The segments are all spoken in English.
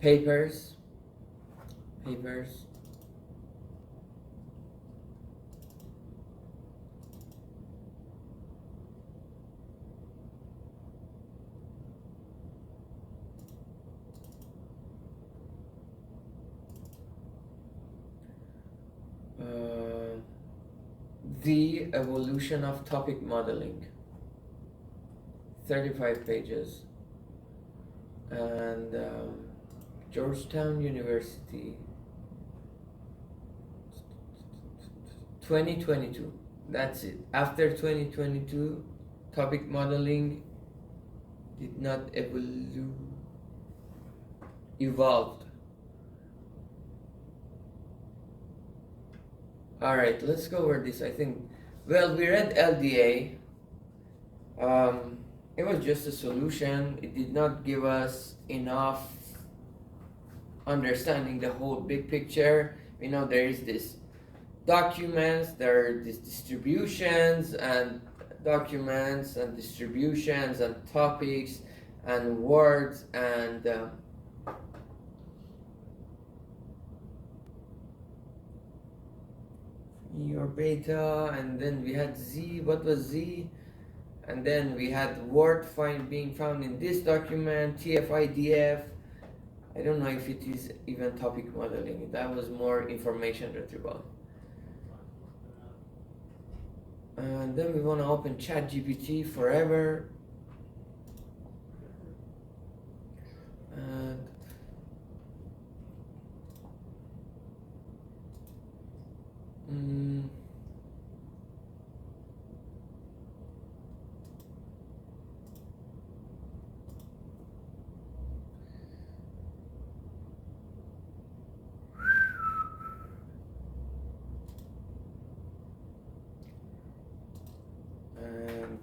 Papers. Papers. The evolution of topic modeling. 35 pages. And Georgetown University, 2022. That's it. After 2022, topic modeling did not evolved. All right, let's go over this. I think, well, we read LDA. It was just a solution. It did not give us enough understanding the whole big picture. We know there is this documents, there are these distributions and documents and distributions and topics and words and your beta, and then we had Z. What was Z? And then we had word being found in this document, TF-IDF. I don't know if it is even topic modeling. That was more information retrieval. And then we want to open ChatGPT forever. And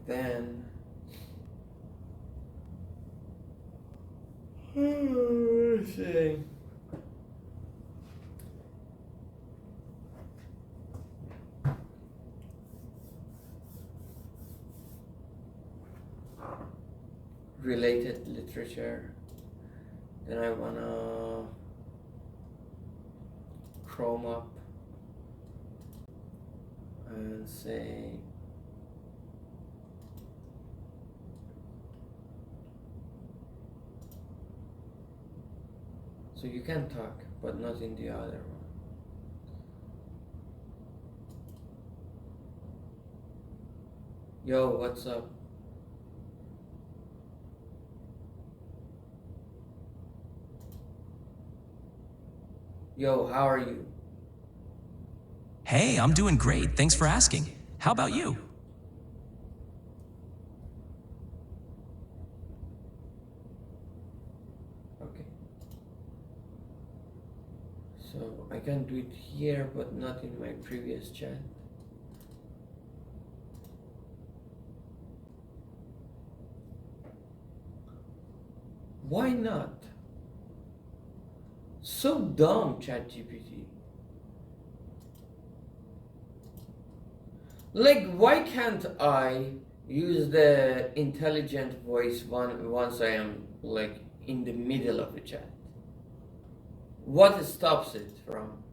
then let's see. Related literature. Then I wanna Chrome up and say so you can talk, but not in the other one. Yo, what's up? Yo, how are you? Hey, I'm doing great. Thanks for asking. How about you? Okay. So I can do it here, but not in my previous chat. Why not? So dumb, ChatGPT. Like, why can't I use the intelligent voice once I am like in the middle of a chat? What stops it from?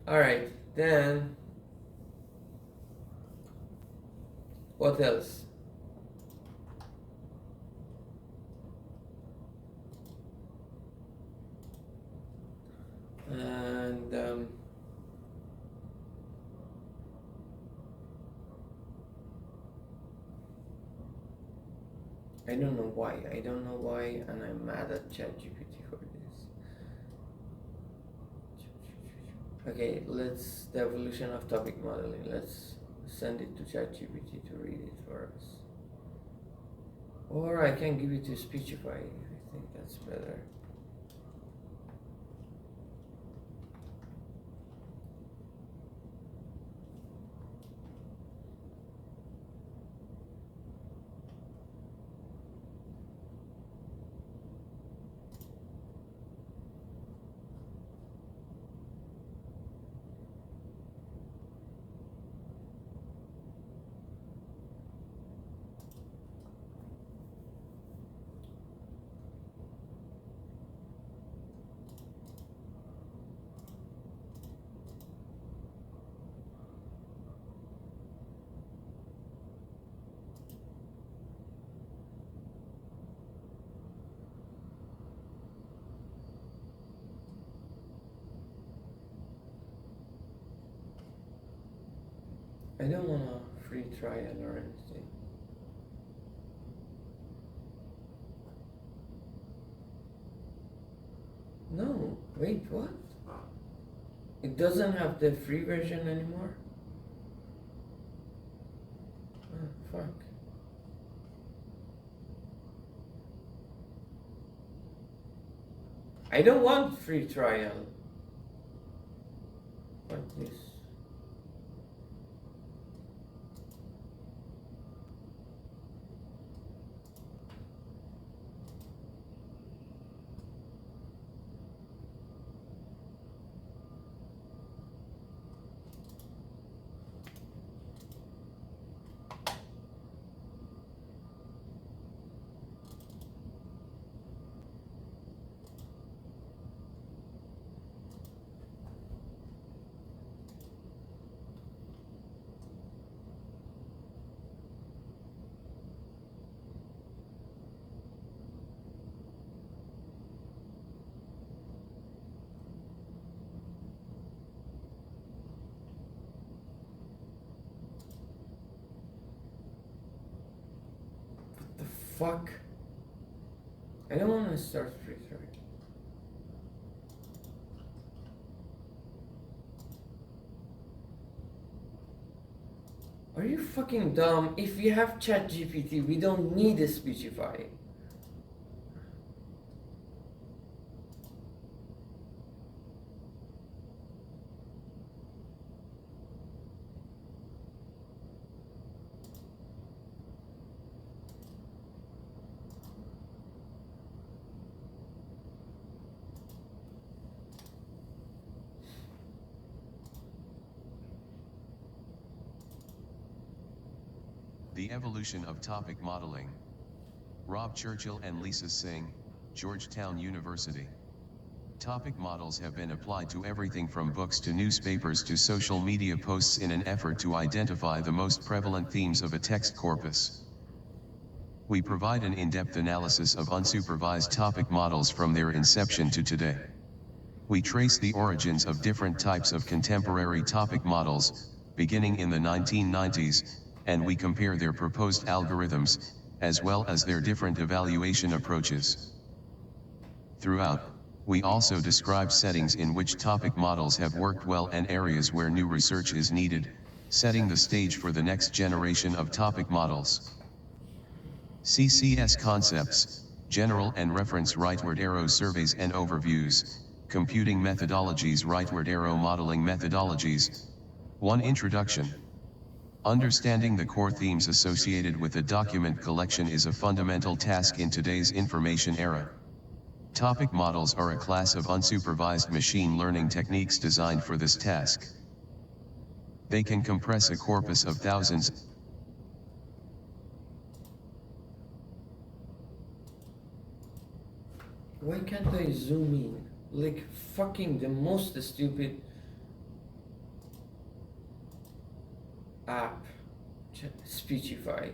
All right, then what else? And I don't know why. I don't know why, and I'm mad at ChatGPT for this. Okay, let's the evolution of topic modeling. Let's send it to ChatGPT to read it for us. Or I can give it to Speechify. I think that's better. I don't want a free trial or anything. No, wait, what? It doesn't have the free version anymore? Oh, fuck. I don't want free trial. What this? The fuck? I don't want to start free trial. Are you fucking dumb? If we have ChatGPT, we don't need a Speechify. The Evolution of Topic Modeling. Rob Churchill and Lisa Singh, Georgetown University. Topic models have been applied to everything from books to newspapers to social media posts in an effort to identify the most prevalent themes of a text corpus. We provide an in-depth analysis of unsupervised topic models from their inception to today. We trace the origins of different types of contemporary topic models, beginning in the 1990s, and we compare their proposed algorithms, as well as their different evaluation approaches. Throughout, we also describe settings in which topic models have worked well and areas where new research is needed, setting the stage for the next generation of topic models. CCS concepts, general and reference rightward arrow surveys and overviews, computing methodologies rightward arrow modeling methodologies. 1. Introduction. Understanding the core themes associated with a document collection is a fundamental task in today's information era. Topic models are a class of unsupervised machine learning techniques designed for this task. They can compress a corpus of thousands. Why can't I zoom in? Like fucking the most stupid app, Speechify.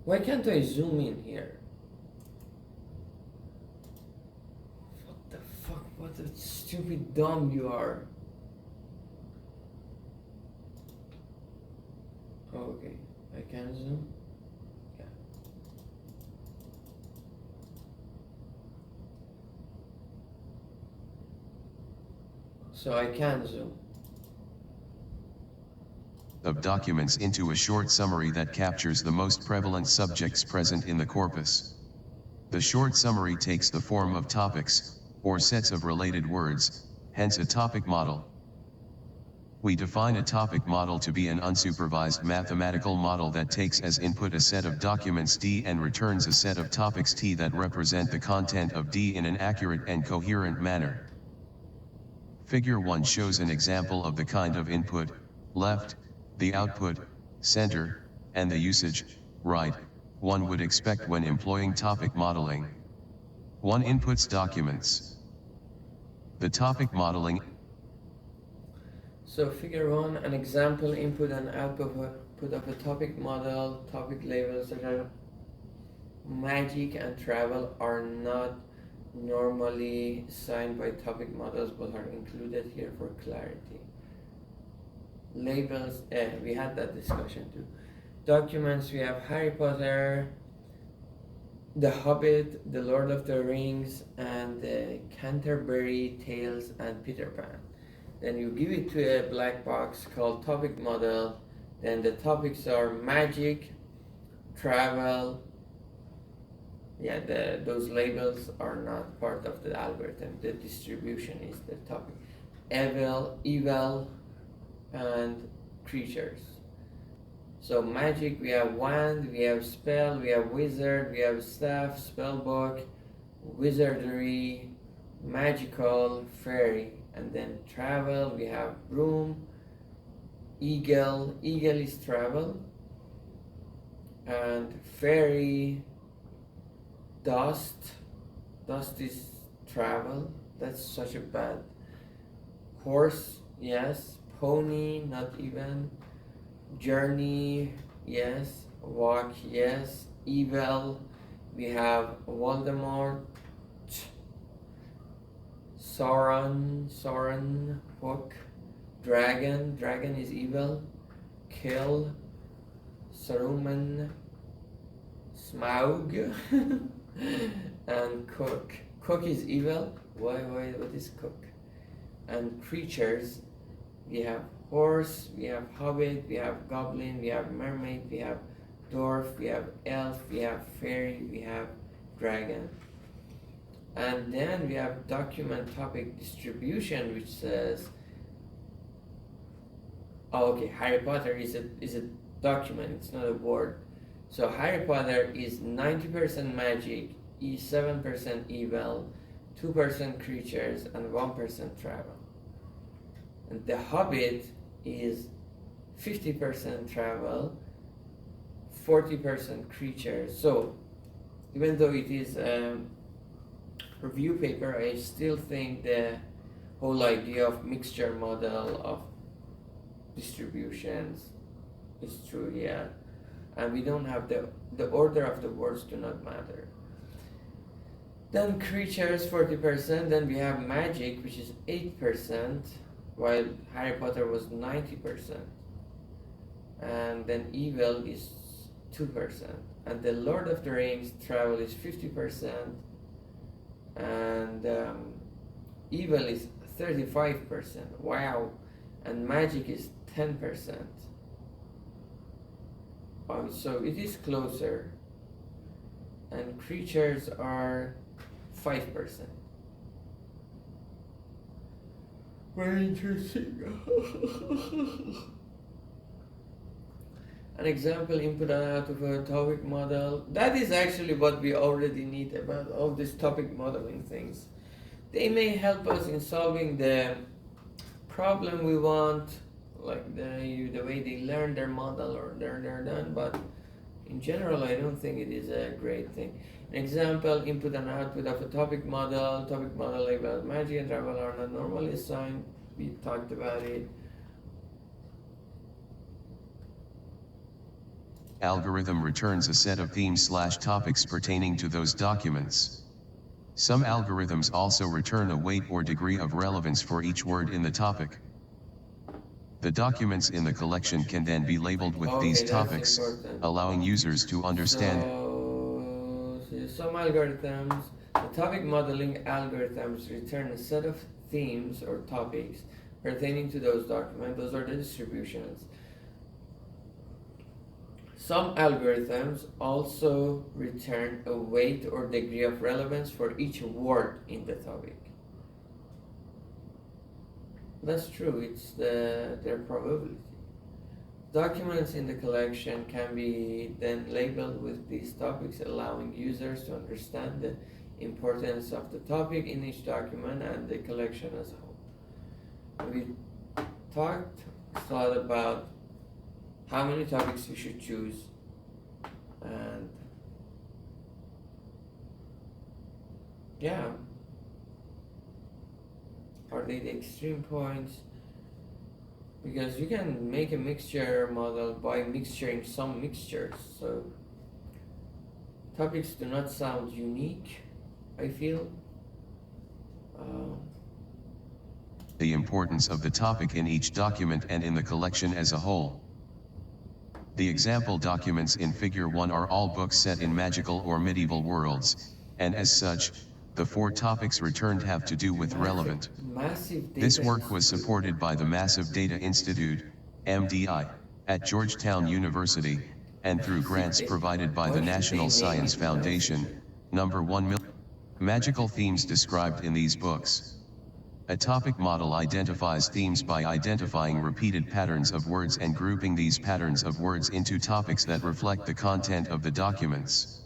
Why can't I zoom in here? What the fuck? What a stupid dumb you are. Okay, I can zoom. Yeah. So I can zoom. Of documents into a short summary that captures the most prevalent subjects present in the corpus. The short summary takes the form of topics, or sets of related words, hence a topic model. We define a topic model to be an unsupervised mathematical model that takes as input a set of documents D and returns a set of topics T that represent the content of D in an accurate and coherent manner. Figure 1 shows an example of the kind of input, left, the output, center, and the usage, right, one would expect when employing topic modeling. 1. Inputs documents. The topic modeling. So figure 1, an example input and output of a topic model. Topic labels such as magic and travel are not normally assigned by topic models but are included here for clarity. Labels, we had that discussion too. Documents, we have Harry Potter, The Hobbit, The Lord of the Rings, and Canterbury Tales and Peter Pan. Then you give it to a black box called topic model. Then the topics are magic, travel. Yeah, those labels are not part of the algorithm. The distribution is the topic. Evil, and creatures. So magic, we have wand, we have spell, we have wizard, we have staff, spellbook, wizardry, magical, fairy. And then travel, we have broom, eagle is travel, and fairy, dust is travel. That's such a bad. Horse, yes. Pony, not even. Journey, yes. Walk, yes. Evil, we have Voldemort, Sauron, hook. Dragon is evil. Kill, Saruman, Smaug, and cook. Cook is evil. Why, what is cook? And creatures, we have horse, we have hobbit, we have goblin, we have mermaid, we have dwarf, we have elf, we have fairy, we have dragon. And then we have document topic distribution, which says, oh, okay, Harry Potter is a document, it's not a word. So Harry Potter is 90% magic, 7% evil, 2% creatures, and 1% travel. And The Hobbit is 50% travel, 40% creatures. So even though it is a review paper, I still think the whole idea of mixture model of distributions is true, yeah. And we don't have the order of the words do not matter. Then creatures 40%, then we have magic, which is 8%, while Harry Potter was 90%. And then evil is 2%. And the Lord of the Rings travel is 50%. And evil is 35%. Wow. And magic is 10%. So it is closer. And creatures are 5%. Very interesting. An example, input and output of a topic model. That is actually what we already need about all these topic modeling things. They may help us in solving the problem we want, like the way they learn their model or they're done, but in general, I don't think it is a great thing. An example, input and output of a topic model labeled magic and travel are not normally assigned. We talked about it. Algorithm returns a set of themes/topics pertaining to those documents. Some algorithms also return a weight or degree of relevance for each word in the topic. The documents in the collection can then be labeled with these topics, allowing users to understand. So some algorithms, the topic modeling algorithms return a set of themes or topics pertaining to those documents. Those are the distributions. Some algorithms also return a weight or degree of relevance for each word in the topic. That's true, it's their probability. Documents in the collection can be then labeled with these topics, allowing users to understand the importance of the topic in each document and the collection as a whole. We talked a lot about how many topics you should choose, and yeah, are they the extreme points? Because you can make a mixture model by mixturing some mixtures, so topics do not sound unique, I feel. the importance of the topic in each document and in the collection as a whole. The example documents in Figure 1 are all books set in magical or medieval worlds, and as such, the 4 topics returned have to do with relevant. Massive data This work was institute. supported by the Massive Data Institute, MDI, at Georgetown University, and through grants provided by the National Science Foundation. Number 1 Magical themes described in these books. A topic model identifies themes by identifying repeated patterns of words and grouping these patterns of words into topics that reflect the content of the documents.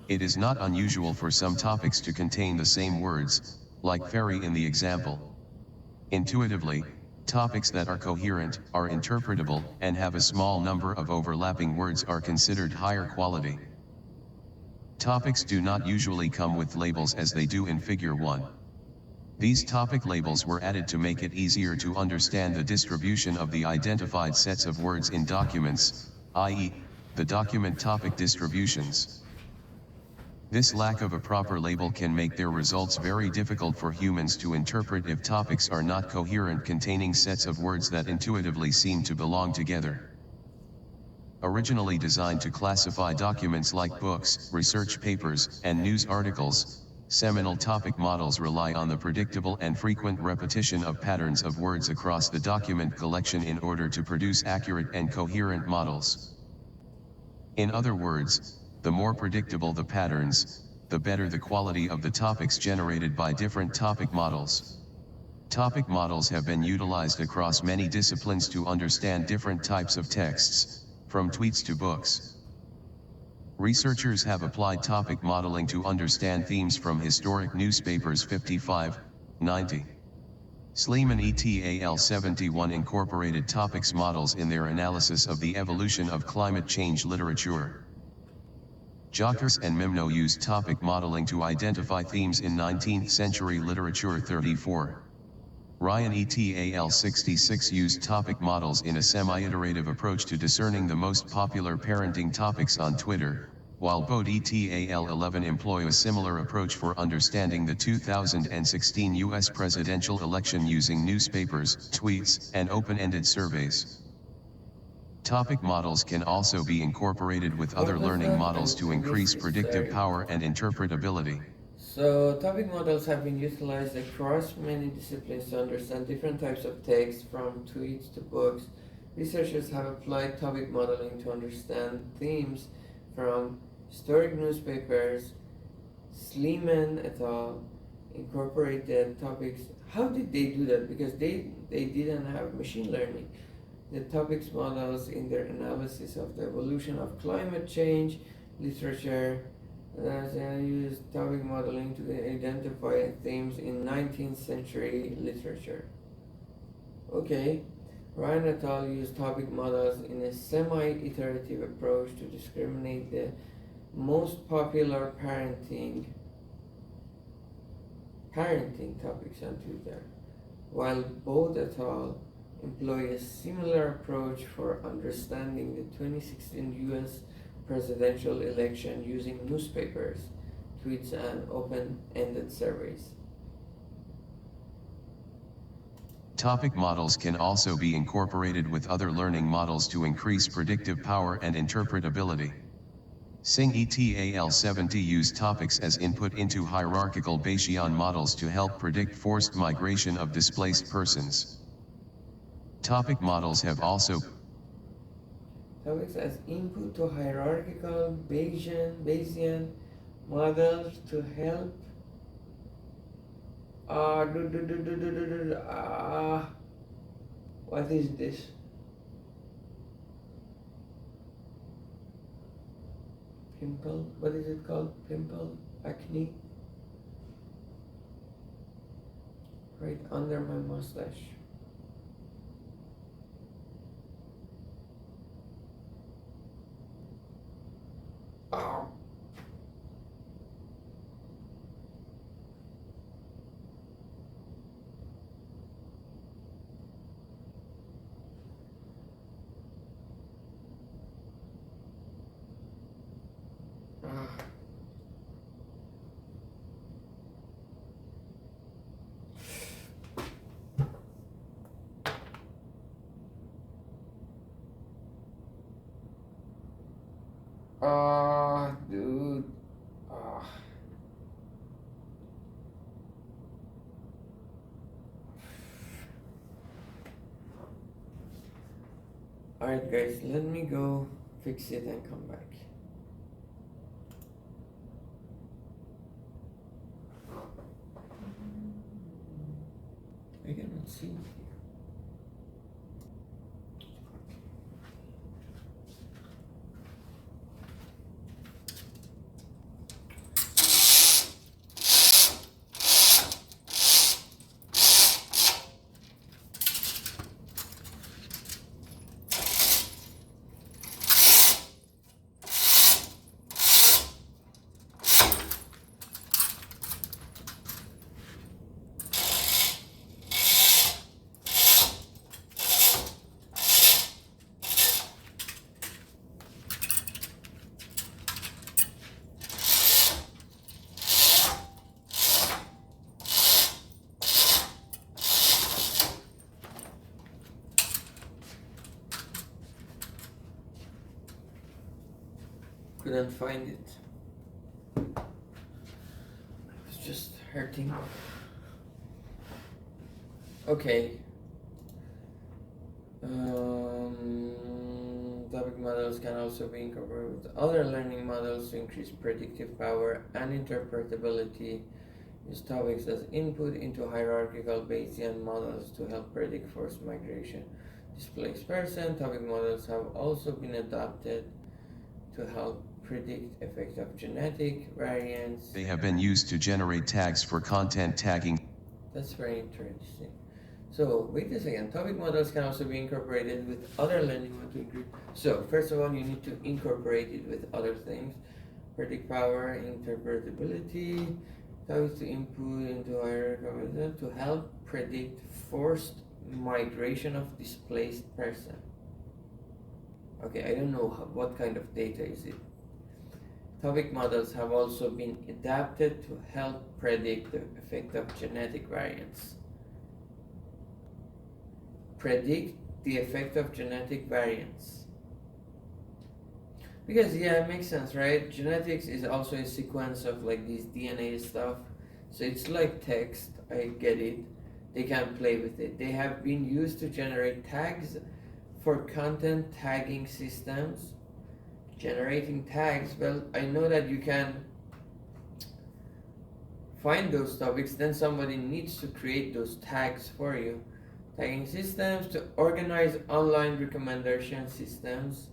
It is not unusual for some topics to contain the same words, like fairy in the example. Intuitively, topics that are coherent, are interpretable, and have a small number of overlapping words are considered higher quality. Topics do not usually come with labels as they do in Figure 1. These topic labels were added to make it easier to understand the distribution of the identified sets of words in documents, i.e., the document topic distributions. This lack of a proper label can make their results very difficult for humans to interpret if topics are not coherent, containing sets of words that intuitively seem to belong together. Originally designed to classify documents like books, research papers, and news articles, seminal topic models rely on the predictable and frequent repetition of patterns of words across the document collection in order to produce accurate and coherent models. In other words, the more predictable the patterns, the better the quality of the topics generated by different topic models. Topic models have been utilized across many disciplines to understand different types of texts, from tweets to books. Researchers have applied topic modeling to understand themes from historic newspapers 55, 90. Sleeman et al. 71 incorporated topics models in their analysis of the evolution of climate change literature. Jacques and Mimno used topic modeling to identify themes in 19th century literature 34. Ryan et al. 66 used topic models in a semi-iterative approach to discerning the most popular parenting topics on Twitter, while Bode et al. 11 employ a similar approach for understanding the 2016 US presidential election using newspapers, tweets, and open-ended surveys. Topic models can also be incorporated with other learning models to increase predictive power and interpretability. So, topic models have been utilized across many disciplines to understand different types of text, from tweets to books. Researchers have applied topic modeling to understand themes from historic newspapers. Sleeman et al. Incorporated topics. How did they do that? Because they didn't have machine learning. The topics models in their analysis of the evolution of climate change literature. They used topic modeling to identify themes in 19th century literature. Okay, Ryan et al. Used topic models in a semi-iterative approach to discriminate the most popular parenting topics on Twitter, while Bode et al. Employ a similar approach for understanding the 2016 US presidential election using newspapers, tweets, and open-ended surveys. Topic models can also be incorporated with other learning models to increase predictive power and interpretability. Singh et al. 70 used topics as input into hierarchical Bayesian models to help predict forced migration of displaced persons. Topic models have also Topics as input to hierarchical Bayesian models to help what is this? Pimple? What is it called? Pimple? Acne? Right under my mustache. Oh. Dude. Alright guys, let me go fix it and come back. I cannot see. Couldn't find it. It's just hurting. Okay. Topic models can also be incorporated with other learning models to increase predictive power and interpretability. Use topics as input into hierarchical Bayesian models to help predict forced migration. Displaced person. Topic models have also been adapted to help predict effect of genetic variants. They have been used to generate tags for content tagging. That's very interesting. So wait a second, topic models can also be incorporated with other learning models. So first of all, you need to incorporate it with other things. Predict power, interpretability, topics to input into hierarchical to help predict forced migration of displaced person. Okay, I don't know what kind of data is it. Topic models have also been adapted to help predict the effect of genetic variants. Predict the effect of genetic variants. Because yeah, it makes sense, right? Genetics is also a sequence of like these DNA stuff. So it's like text, I get it. They can play with it. They have been used to generate tags for content tagging systems. Generating tags, well, I know that you can find those topics, then somebody needs to create those tags for you. Tagging systems to organize online recommendation systems.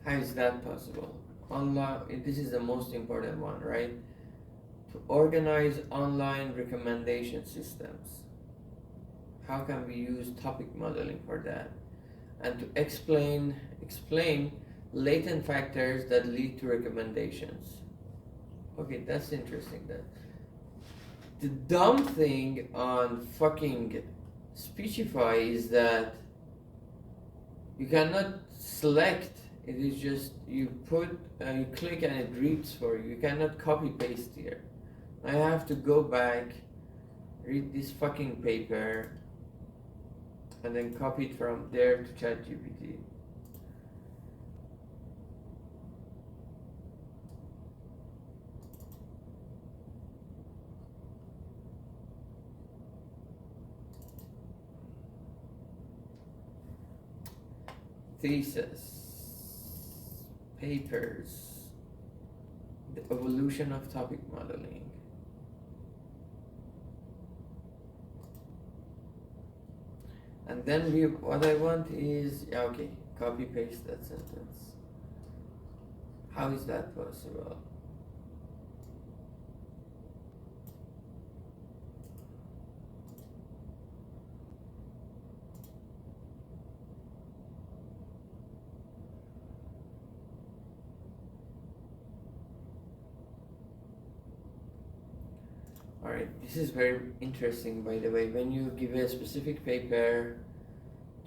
How is that possible? This is the most important one, right? To organize online recommendation systems. How can we use topic modeling for that? And to explain latent factors that lead to recommendations. Okay, that's interesting then. The dumb thing on fucking Speechify is that you cannot select. It is just you click and it reads for you. You cannot copy paste here. I have to go back, read this fucking paper, and then copy it from there to ChatGPT. Thesis, papers, the evolution of topic modeling. And then what I want is, okay, copy paste that sentence. How is that possible? Alright, this is very interesting, by the way. When you give a specific paper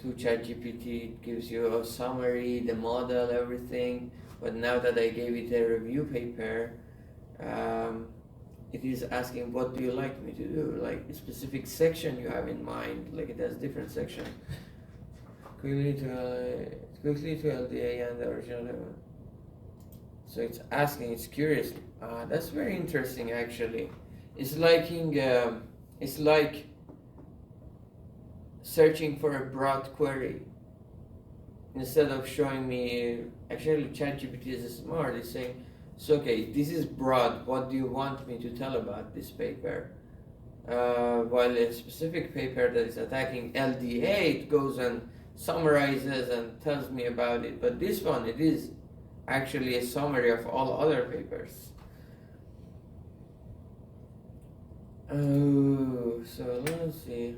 to ChatGPT, it gives you a summary, the model, everything. But now that I gave it a review paper, it is asking, what do you like me to do? Like a specific section you have in mind, like it has different sections. quickly to LDA and the original level. So it's asking, it's curious. That's very interesting actually. It's it's like searching for a broad query instead of showing me. Actually, ChatGPT is smart. It's saying, so okay, this is broad. What do you want me to tell about this paper? While a specific paper that is attacking LDA, it goes and summarizes and tells me about it. But this one, it is actually a summary of all other papers. Oh, so let's see.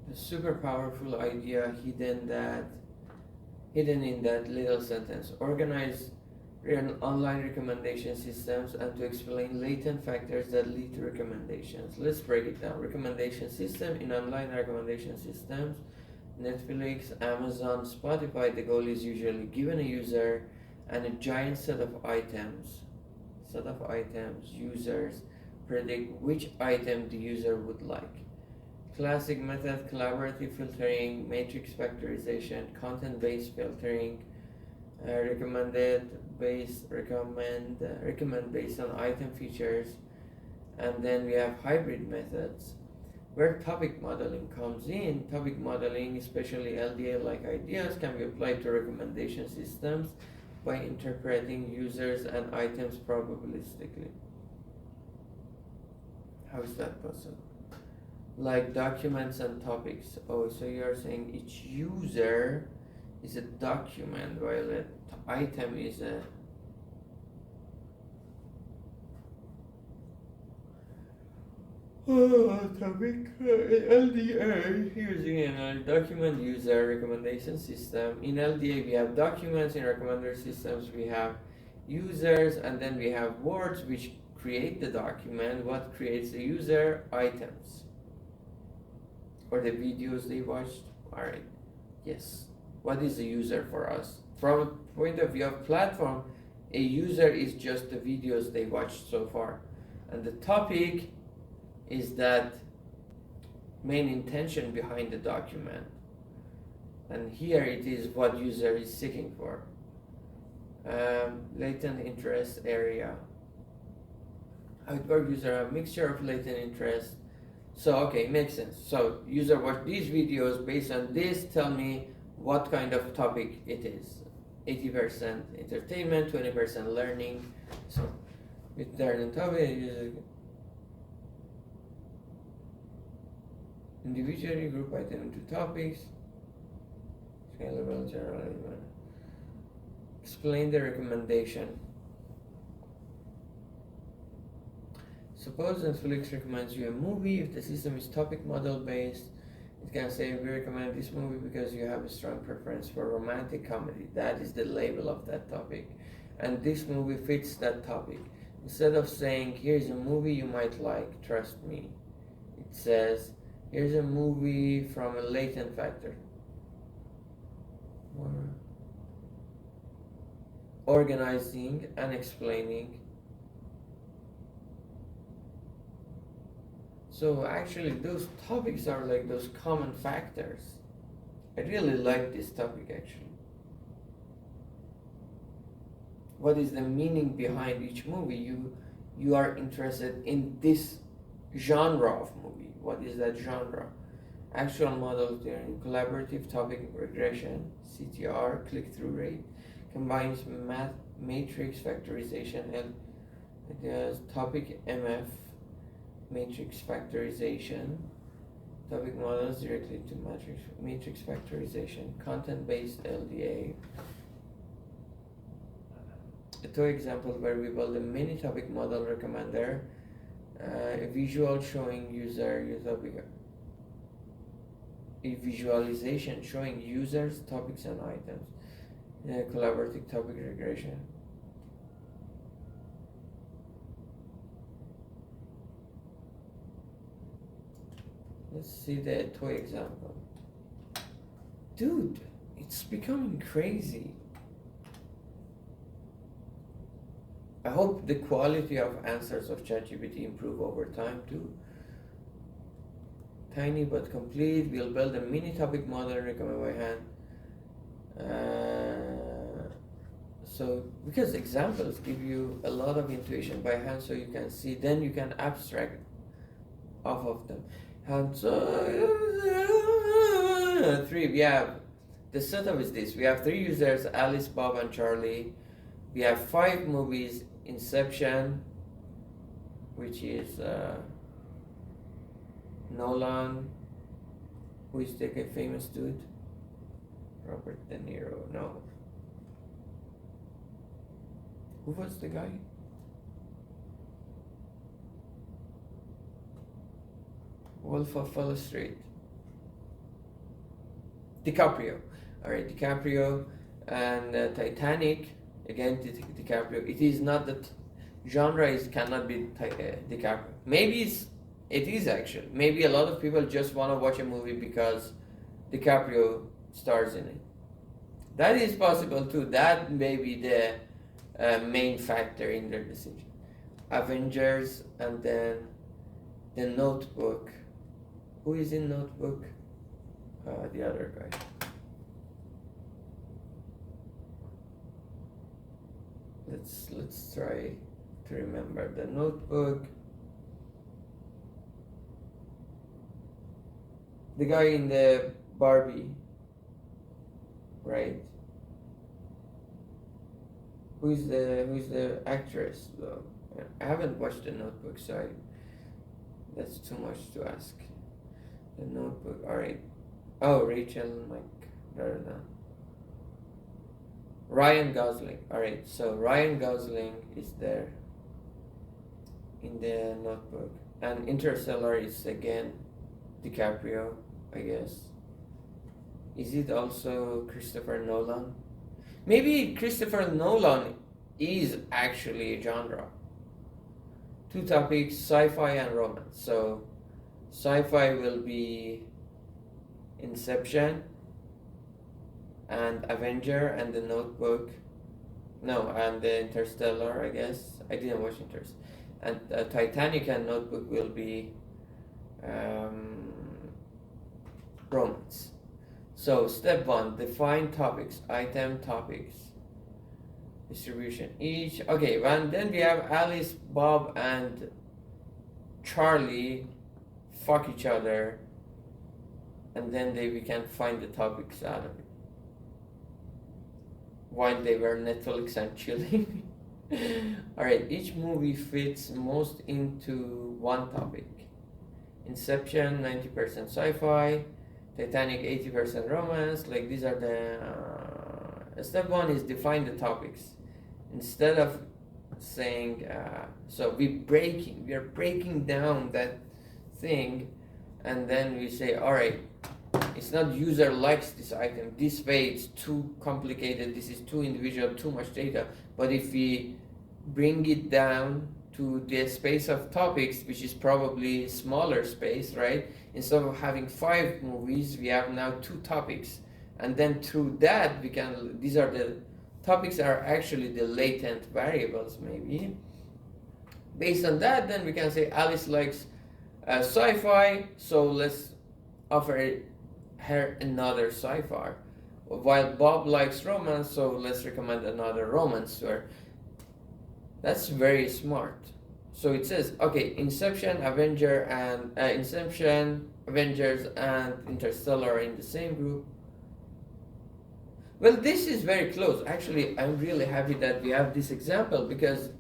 The super powerful idea hidden in that little sentence. Organize online recommendation systems and to explain latent factors that lead to recommendations. Let's break it down. Recommendation system in online recommendation systems, Netflix, Amazon, Spotify, the goal is usually given a user and a giant set of items. Users predict which item the user would like. Classic method: collaborative filtering, matrix factorization, content-based filtering, recommend based on item features, and then we have hybrid methods where topic modeling comes in. Topic modeling, especially LDA-like ideas, can be applied to recommendation systems by interpreting users and items probabilistically. How is that possible? Like documents and topics. Oh, so you're saying each user is a document while an item is a topic. LDA. Here's again a document user recommendation system. In LDA we have documents, in recommender systems we have users, and then we have words which create the document. What creates the user? Items. Or the videos they watched. Alright. Yes. What is a user for us? From a point of view of platform, a user is just the videos they watched so far. And the topic is that main intention behind the document. And here it is what user is seeking for. Latent interest area. How it works, user have mixture of latent interest. So okay, makes sense. So user watch these videos, based on this tell me what kind of topic it is. 80% entertainment, 20% learning. So with learning topic, individually group item into topics. Scalable general. Explain the recommendation. Suppose Netflix recommends you a movie. If the system is topic model based, it can say we recommend this movie because you have a strong preference for romantic comedy. That is the label of that topic. And this movie fits that topic. Instead of saying here's a movie you might like, trust me, it says here's a movie from a latent factor. Organizing and explaining. So actually those topics are like those common factors. I really like this topic actually. What is the meaning behind each movie? You are interested in this genre of movie. What is that genre? Actual model theory, collaborative topic regression, CTR, click-through rate, combines matrix factorization and topic MF, matrix factorization, topic models directly to matrix factorization, content-based LDA. Two examples where we build a mini topic model recommender, a visual showing a visualization showing users, topics, and items, collaborative topic regression. Let's see the toy example. dude, it's becoming crazy. I hope the quality of answers of ChatGPT improve over time too. Tiny but complete. We'll build a mini topic model and recommend by hand. So because examples give you a lot of intuition by hand, so you can see, then you can abstract off of them. And so three, we have the setup is this: we have 3 users, Alice, Bob, and Charlie. We have 5 movies: Inception, which is Nolan, who is the famous dude? Robert De Niro. No. Who was the guy? Wolf of Wall Street. DiCaprio. Alright, DiCaprio. And Titanic. Again, DiCaprio. It is not that genre is cannot be DiCaprio. Maybe it is actually. Maybe a lot of people just want to watch a movie because DiCaprio stars in it. That is possible too. That may be the main factor in their decision. Avengers, and then the Notebook. Who is in Notebook? The other guy. Let's try to remember the Notebook. The guy in the Barbie, right? Who's the actress though? I haven't watched the Notebook, so that's too much to ask. The Notebook, alright. Oh, Rachel McDermott. Ryan Gosling. Alright, so Ryan Gosling is there in the Notebook. And Interstellar is again DiCaprio, I guess. Is it also Christopher Nolan? Maybe Christopher Nolan is actually a genre. 2 topics, sci-fi and romance. So sci-fi will be Inception and Avenger and the Notebook. No, and the Interstellar, I guess. I didn't watch Interstellar. And Titanic and Notebook will be romance. So step 1, define topics, item topics, distribution each. Okay, and then we have Alice, Bob, and Charlie fuck each other, and then we can find the topics out of it while they were Netflix and chilling. Alright, each movie fits most into one topic. Inception 90% sci-fi, Titanic 80% romance. Like these are the step 1 is define the topics. Instead of saying so we are breaking down that thing, and then we say, all right, it's not user likes this item this way, it's too complicated, this is too individual, too much data. But if we bring it down to the space of topics, which is probably smaller space, right? Instead of having 5 movies, we have now 2 topics, and then through that we can, these are the topics are actually the latent variables maybe. Based on that, then we can say Alice likes sci-fi, so let's offer her another sci-fi. While Bob likes romance, so let's recommend another romance to her. That's very smart. So it says, okay, Inception, Avengers, and Interstellar are in the same group. Well, this is very close. Actually, I'm really happy that we have this example because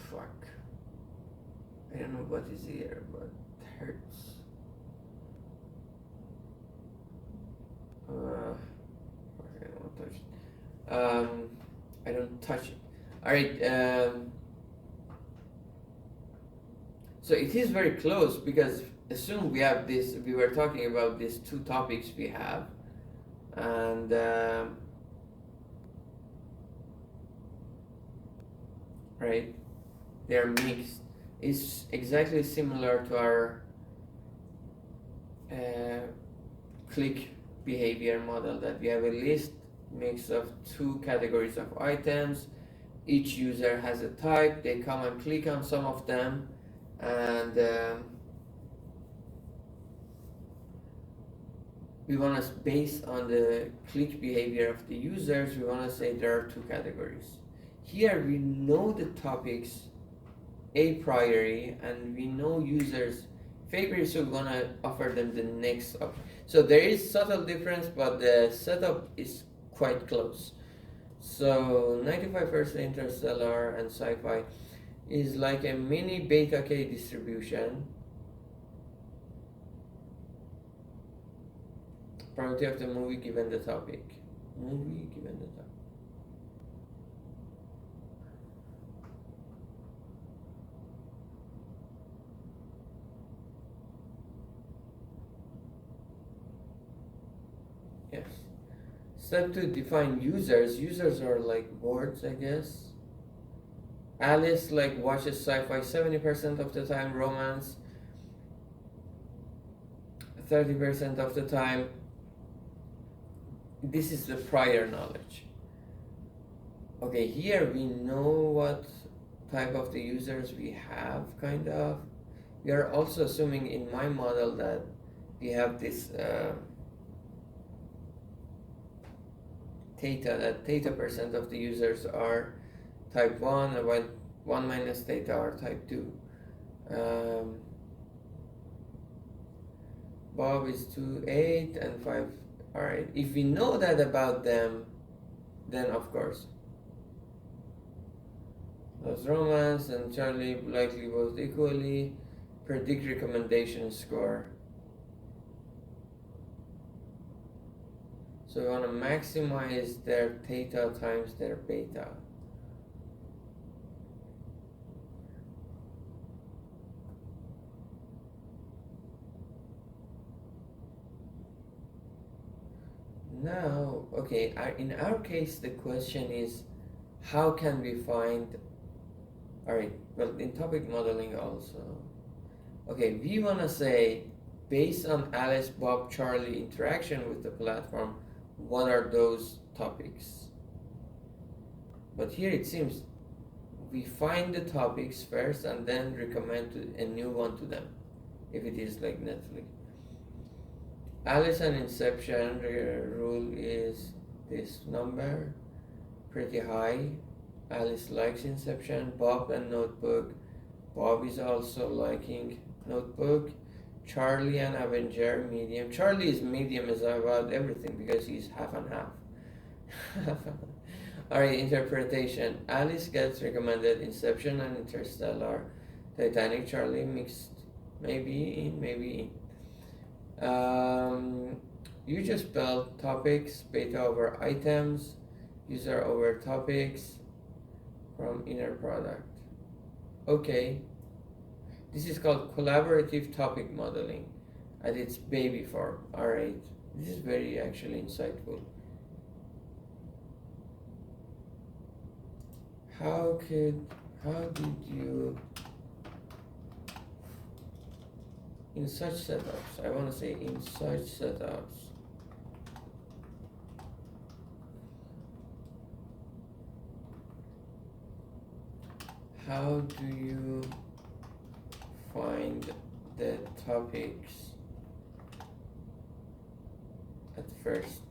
fuck. I don't know what is here, but it hurts. I don't touch it. I don't touch it. Alright, so it is very close because assume we have this, we were talking about these 2 topics we have, and right, they're mixed, is exactly similar to our click behavior model, that we have a list mix of two categories of items. Each user has a type, they come and click on some of them, and we want to, based on the click behavior of the users, we want to say there are two categories. Here we know the topics a priori, and we know users favorites, so we want to offer them the next option. So there is subtle difference, but the setup is quite close. So 95% Interstellar and Sci-Fi is like a mini beta K distribution. Probability of the movie given the topic. Movie given the topic. Yes. Step 2, define users. Users are like words, I guess. Alice like watches sci-fi 70% of the time, romance 30% of the time. This is the prior knowledge. Okay, here we know what type of the users we have, kind of. We are also assuming in my model that we have this theta, that theta percent of the users are type 1, while 1 minus theta are type 2. Bob is 2, 8, and 5. Alright, if we know that about them, then of course. Loves romance and Charlie likely both equally. Predict recommendation score. So we want to maximize their theta times their beta. Now, okay, in our case, the question is, how can we find, alright, well, in topic modeling also. Okay, we want to say, based on Alice, Bob, Charlie interaction with the platform, what are those topics? But here it seems we find the topics first and then recommend a new one to them, if it is like Netflix. Alice and Inception rule is this number, pretty high. Alice likes Inception. Bob and Notebook. Bob is also liking Notebook. Charlie and Avenger, medium. Charlie is medium is about everything because he's half and half. Alright, interpretation. Alice gets recommended Inception and Interstellar. Titanic, Charlie mixed. Maybe in, maybe in. You just spelled topics, beta over items, user over topics from inner product. Okay. This is called collaborative topic modeling at its baby form. Alright. This is very actually insightful. How did you, in such setups, I want to say in such setups, how do you find the topics at first?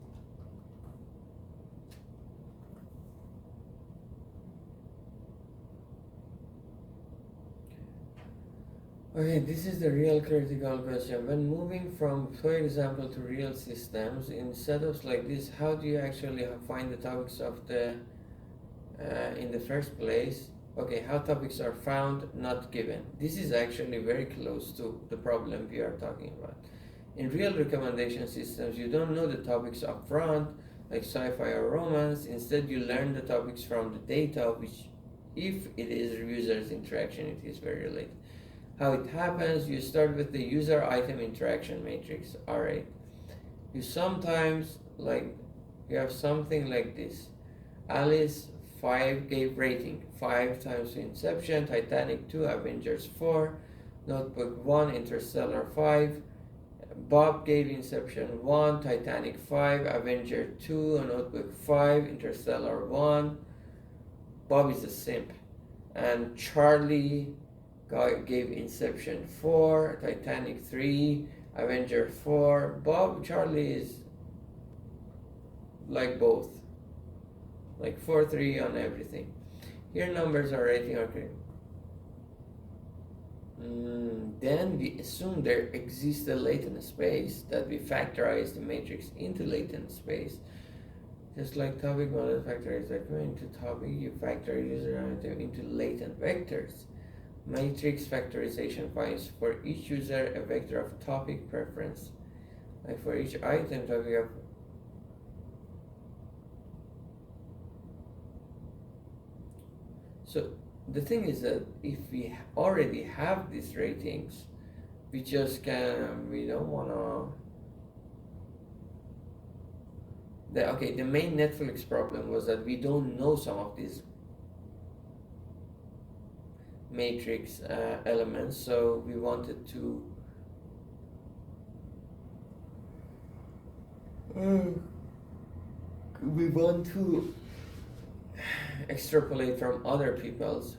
Okay, this is the real critical question. When moving from, for example, to real systems, in setups like this, how do you actually find the topics of the, in the first place? Okay, how topics are found, not given. This is actually very close to the problem we are talking about. In real recommendation systems, you don't know the topics up front, like sci-fi or romance. Instead, you learn the topics from the data, which, if it is users' interaction, it is very related. How it happens, you start with the user item interaction matrix, R8. You sometimes, like, you have something like this. Alice 5 gave rating 5 times Inception, Titanic 2, Avengers 4, Notebook 1, Interstellar 5. Bob gave Inception 1, Titanic 5, Avenger 2, Notebook 5, Interstellar 1. Bob is a simp. And Charlie gave Inception 4, Titanic 3, Avenger 4. Charlie is like both. Like 4-3 on everything. Here numbers are rating, okay. Then we assume there exists a latent space that we factorize the matrix into latent space. Just like topic model factorize document into topic, you factor user item into latent vectors. Matrix factorization finds for each user a vector of topic preference. Like for each item, topic of so the thing is that if we already have these ratings, we just we don't wanna. The main Netflix problem was that we don't know some of these matrix elements, so we wanted to extrapolate from other people's.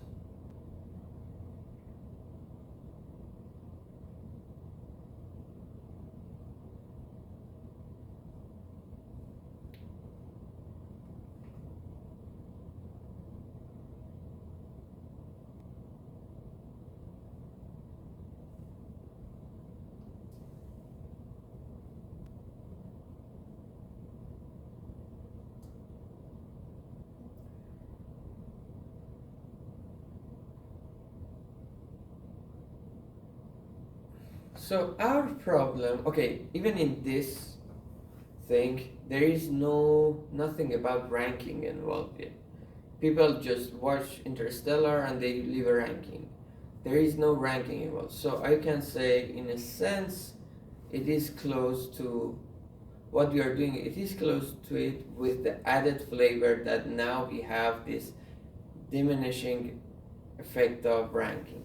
So our problem, okay, even in this thing, there is nothing about ranking involved yet. People just watch Interstellar and they leave a ranking. There is no ranking involved. So I can say, in a sense, it is close to what we are doing. It is close to it with the added flavor that now we have this diminishing effect of ranking.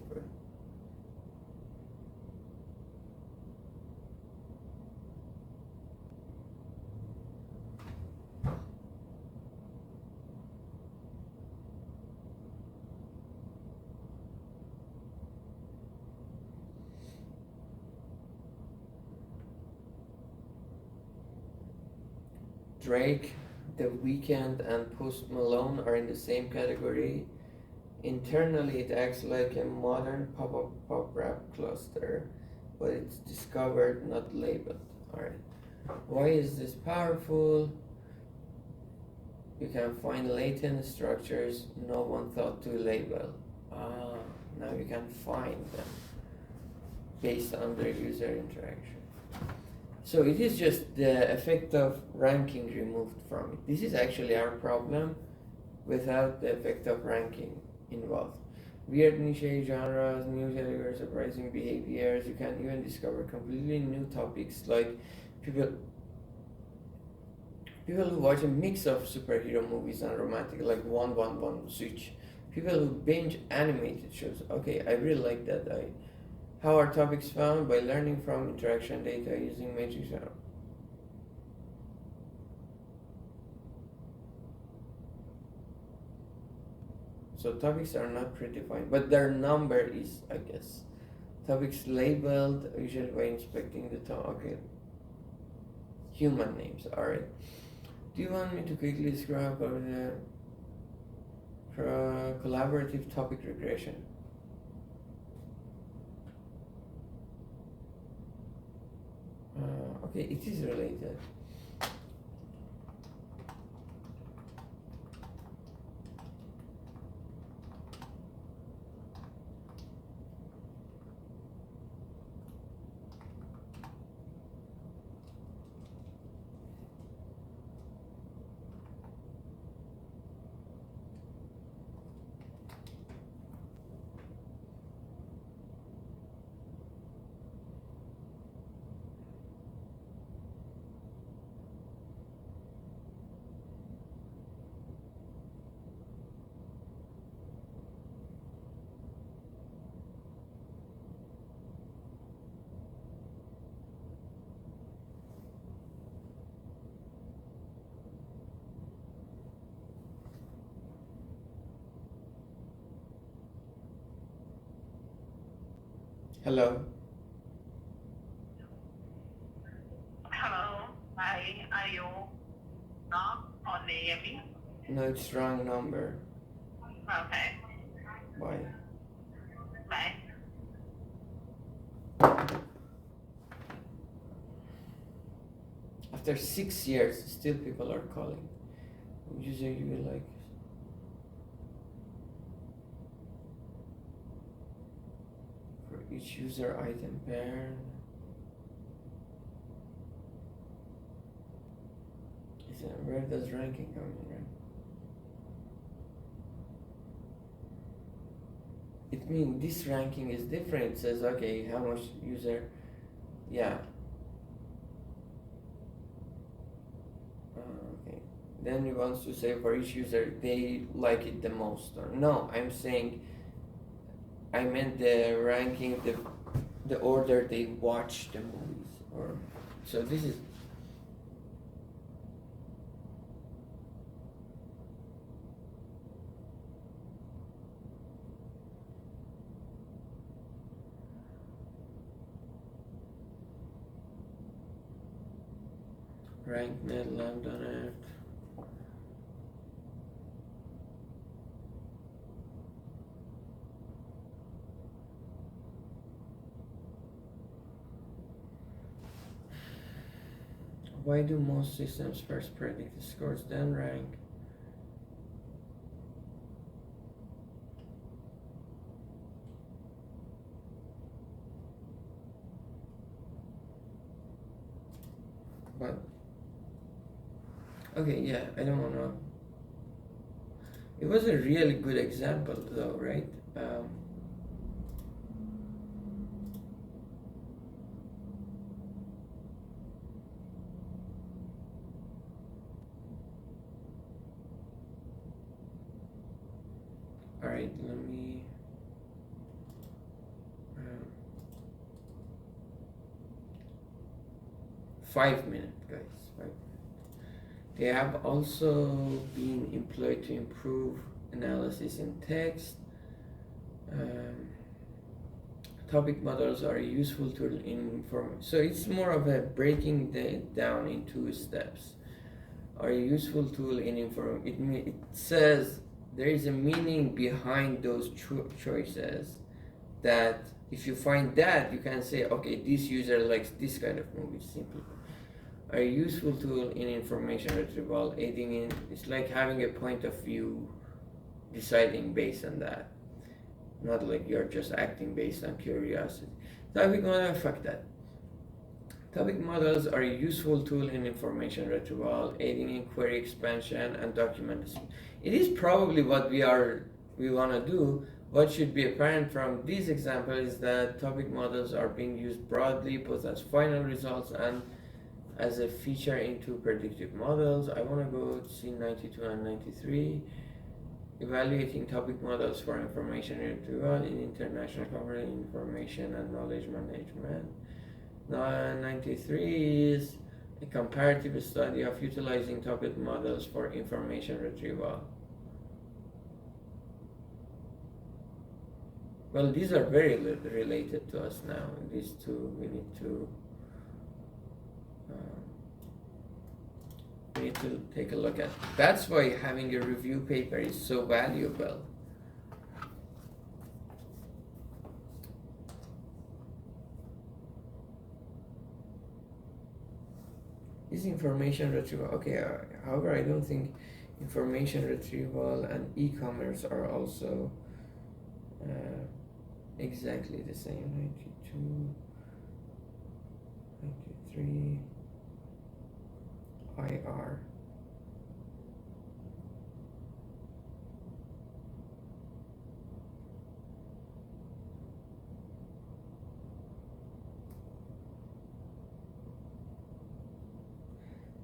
Drake, The Weeknd, and Post Malone are in the same category. Internally, it acts like a modern pop rap cluster, but it's discovered, not labeled. Alright. Why is this powerful? You can find latent structures no one thought to label. Now you can find them based on their user interaction. So it is just the effect of ranking removed from it. This is actually our problem without the effect of ranking involved. Weird niche genres, new categories, surprising behaviors. You can even discover completely new topics like people who watch a mix of superhero movies and romantic, like 1-1-1 switch. People who binge animated shows. Okay, I really like that. How are topics found? By learning from interaction data using matrix. So topics are not predefined, but their number is, I guess. Topics labeled usually by inspecting the okay. Human names, alright. Do you want me to quickly describe the collaborative topic regression? Okay, it is related. Hello? Hello. Hi. Are you not on the AME? No, it's wrong number. Okay. Bye. Bye. After 6 years, still people are calling. User you will like. For each user item pair. Where does ranking come in, right? It means this ranking is different. It says, okay, how much user, yeah. Okay. Then it wants to say for each user they like it the most. Or no, I'm saying I meant the ranking, the order they watch the movies. Or so this is. RankNet, LambdaNet. Why do most systems first predict the scores, then rank? But okay, yeah, I don't wanna. It was a really good example, though, right? All right, let me. 5 minutes, guys. 5 minutes. They have also been employed to improve analysis in text. Topic models are a useful tool in so it's more of a breaking down in 2 steps. Are a useful tool in it says there is a meaning behind those choices, that if you find that, you can say, okay, this user likes this kind of movie. Simply are a useful tool in information retrieval, aiding in, it's like having a point of view, deciding based on that, not like you're just acting based on curiosity. Topic model, fuck that. Topic models are a useful tool in information retrieval, aiding in query expansion and documentation. It is probably what we want to do. What should be apparent from this example is that topic models are being used broadly, both as final results and as a feature into predictive models. I want to go to see 92 and 93. Evaluating topic models for information retrieval in international coverage, information and knowledge management. 93 is a comparative study of utilizing topic models for information retrieval. Well, these are very related to us now. These two, we need to take a look at. That's why having a review paper is so valuable. Is information retrieval okay? However, I don't think information retrieval and e-commerce are also exactly the same. 92, 93. IR.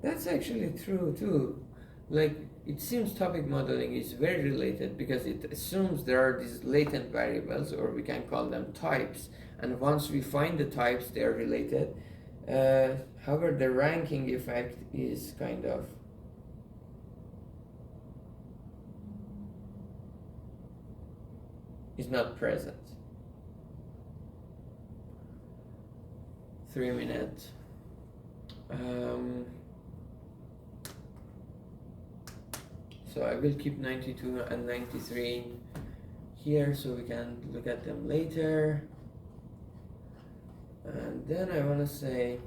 That's actually true too. Like, it seems topic modeling is very related because it assumes there are these latent variables, or we can call them types, and once we find the types, they are related. However, the ranking effect is kind of is not present. 3 minutes. So I will keep 92 and 93 here so we can look at them later. And then I want to say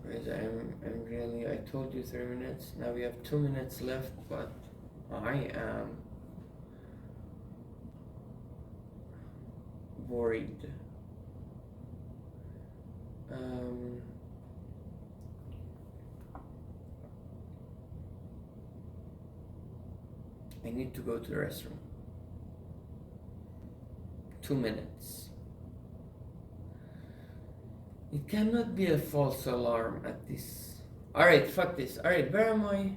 guys, I'm really, I told you 3 minutes. Now we have 2 minutes left, but I am worried. I need to go to the restroom. 2 minutes. It cannot be a false alarm at this. Alright, fuck this. Alright, where am I?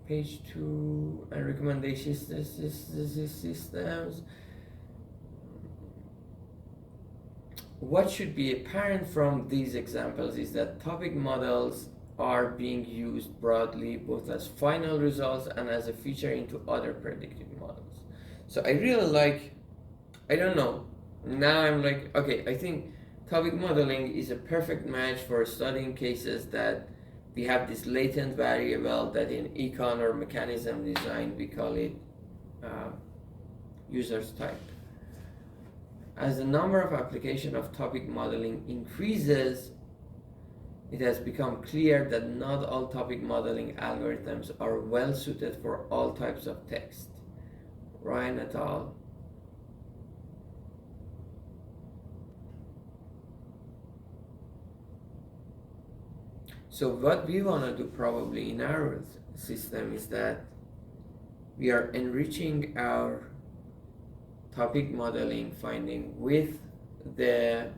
Page 2 and recommendations, systems. What should be apparent from these examples is that topic models are being used broadly both as final results and as a feature into other predictive models. So I really like, I don't know, now I'm like, okay, I think topic modeling is a perfect match for studying cases that we have this latent variable that in econ or mechanism design we call it users type. As the number of application of topic modeling increases, it has become clear that not all topic modeling algorithms are well suited for all types of text. Ryan et al. So what we want to do probably in our system is that we are enriching our topic modeling finding with the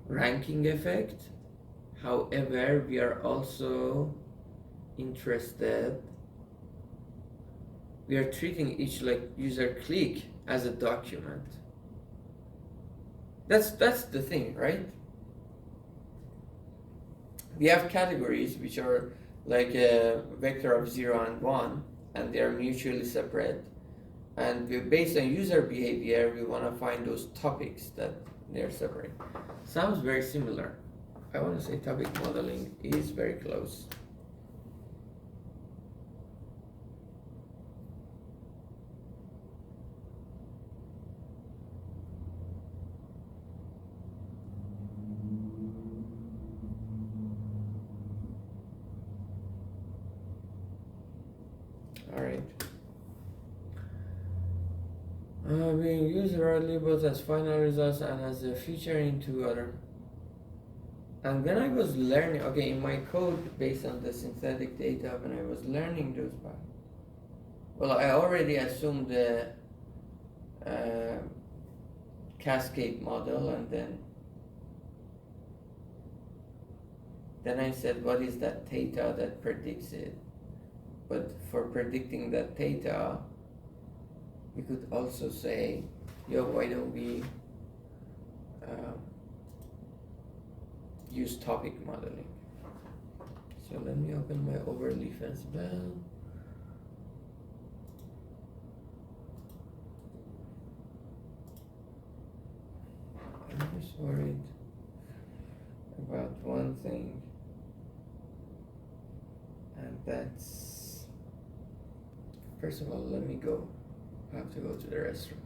ranking effect. However, we are also interested, we are treating each like user click as a document. That's the thing, right? We have categories which are like a vector of 0 and 1, and they are mutually separate. And based on user behavior, we want to find those topics that they're separate. Sounds very similar. I want to say topic modeling is very close. Alright. Being used broadly both as final results and as a feature into other. And when I was learning, okay, in my code based on the synthetic data, when I was learning those parts, well, I already assumed the cascade model, and then I said, what is that theta that predicts it? But for predicting that theta, we could also say, yo, why don't we use topic modeling? So let me open my overleaf as well. I'm just worried about one thing, and that's, first of all, let me go. I have to go to the restroom.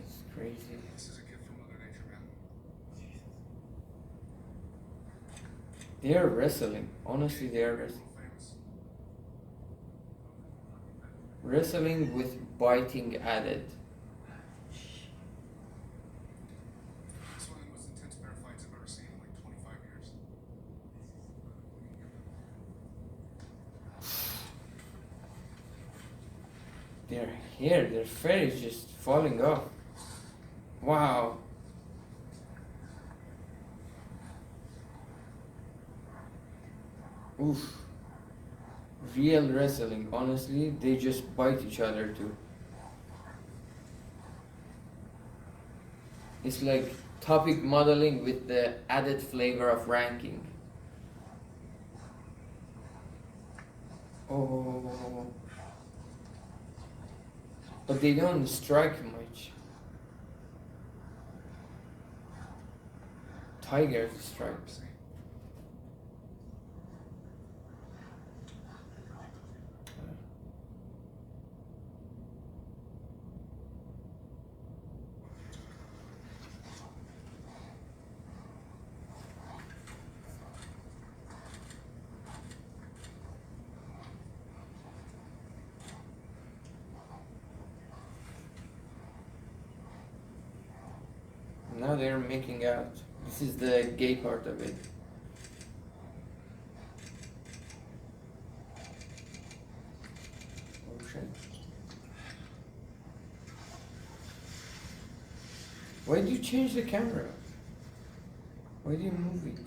It's crazy. This is a gift from Mother Nature, man. They are wrestling. Honestly, they are wrestling. Wrestling with biting added. It's one of the most intense bear fights I've ever seen in like 25 years. Their hair, their fur is just falling off. Wow. Oof. Real wrestling, honestly, they just bite each other too. It's like topic modeling with the added flavor of ranking. Oh. But they don't strike much. Tiger strikes. Now they're making out. This is the gay part of it. Oh shit. Why do you change the camera? Why do you move it?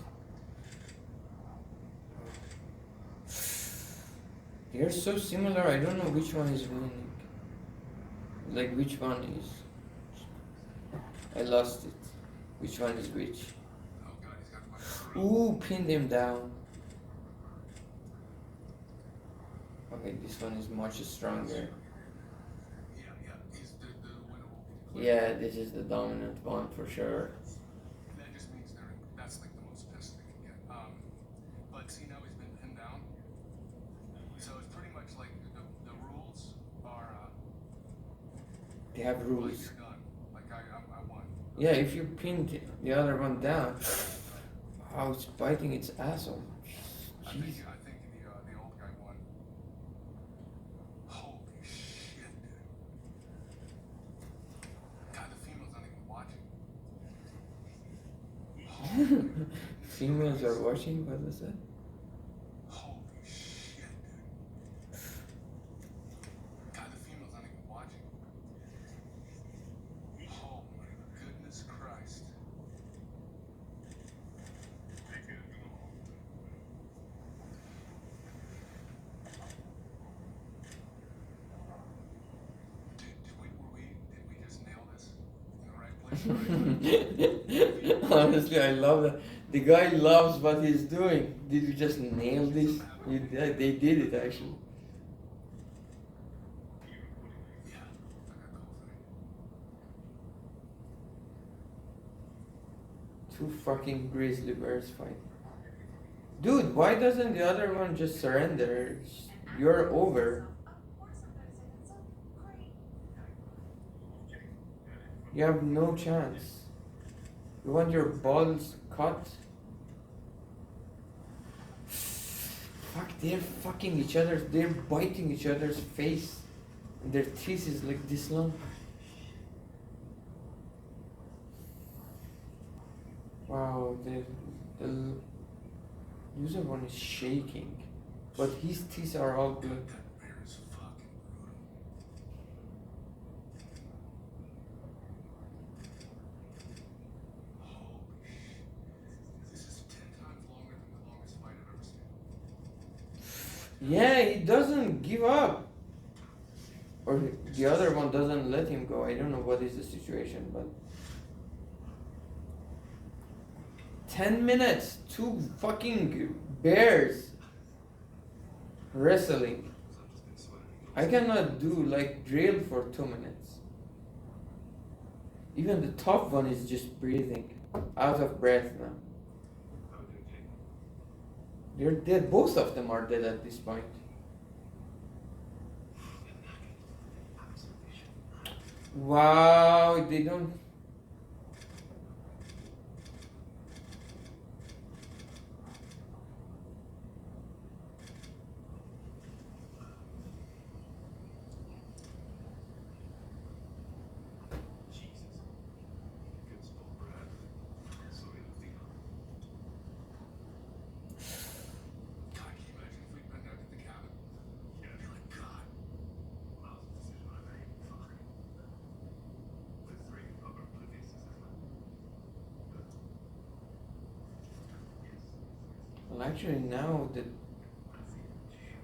They're so similar, I don't know which one is winning. Like which one is... I lost it. Which one is which? Oh god, he's got my throat. Ooh, pinned him down. Okay, this one is much stronger. Yeah, he's the winner will be declared. Yeah, this is the dominant one for sure. That just means that's like the most pissed they can get. But see, now he's been pinned down. So it's pretty much like the rules are They have like rules. you're done. Like I won. Yeah, if you pinned the other one down, wow, it's biting its asshole. I Jeez. think the old guy won. Holy shit, dude. God, the female's not even watching. Holy Females are watching, what was that? Holy shit, dude. God, the female's not even watching. Oh my goodness Christ. Did we just nail this in the right place? Honestly, I love that. The guy loves what he's doing. Did you just nail this? They did it actually. Yeah, I got the whole thing. Two fucking grizzly bears fight. Dude, why doesn't the other one just surrender? You're over. You have no chance. You want your balls cut? Fuck, they're fucking each other. They're biting each other's face. And their teeth is like this long. Wow, the loser one is shaking. But his teeth are all good. That bear is fucking brutal. Holy shit. This is 10 times longer than the longest fight I've ever seen. Yeah, he doesn't give up. Or the other one doesn't let him go. I don't know what is the situation, but 10 minutes, two fucking bears wrestling. I cannot do like drill for 2 minutes. Even the top one is just breathing, out of breath now. They're dead. Both of them are dead at this point. Wow, they don't. Well, actually, now the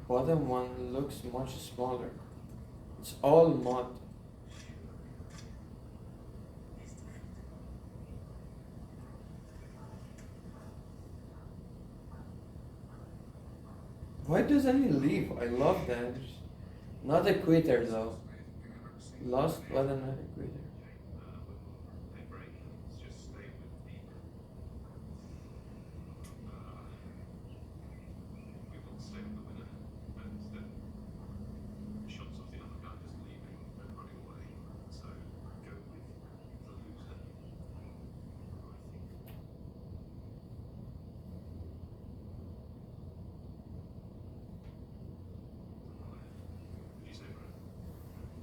bottom one looks much smaller. It's all mud. Why doesn't he leave? I love that. Not a quitter though. Lost but not a quitter.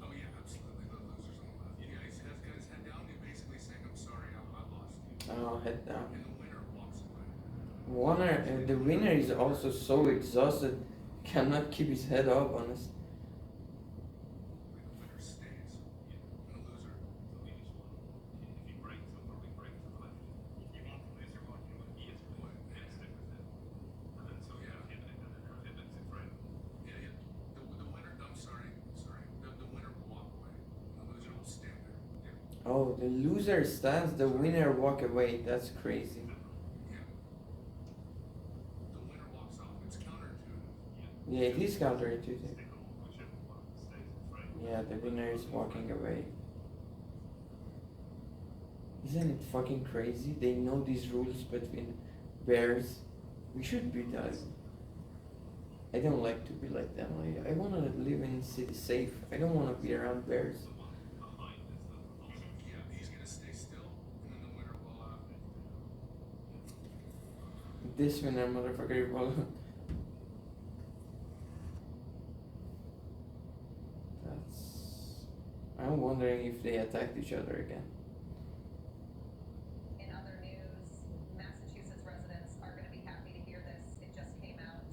Oh yeah, absolutely. The losers on the left. Yeah, he's got his head down. He's basically saying, "I'm sorry, I lost." Oh, head down. And the winner walks away. The winner is also so exhausted, cannot keep his head up. Honest. The winner stays. And the loser. Yeah, yeah. The winner. I'm sorry. The winner will walk away. And the loser will stand there. Yeah. Oh, the loser stands, the winner walk away. That's crazy. Yeah. The winner walks off. It's counterintuitive. Yeah, it is counterintuitive. Yeah, the winner is walking away. Isn't it fucking crazy? They know these rules between bears. We should be that. I don't like to be like them. I want to live in city safe. I don't want to be around bears. Yeah, he's gonna stay still, and then the winner will. This winner, motherfucker, will. That's. I'm wondering if they attacked each other again. In other news, Massachusetts residents are going to be happy to hear this. It just came out.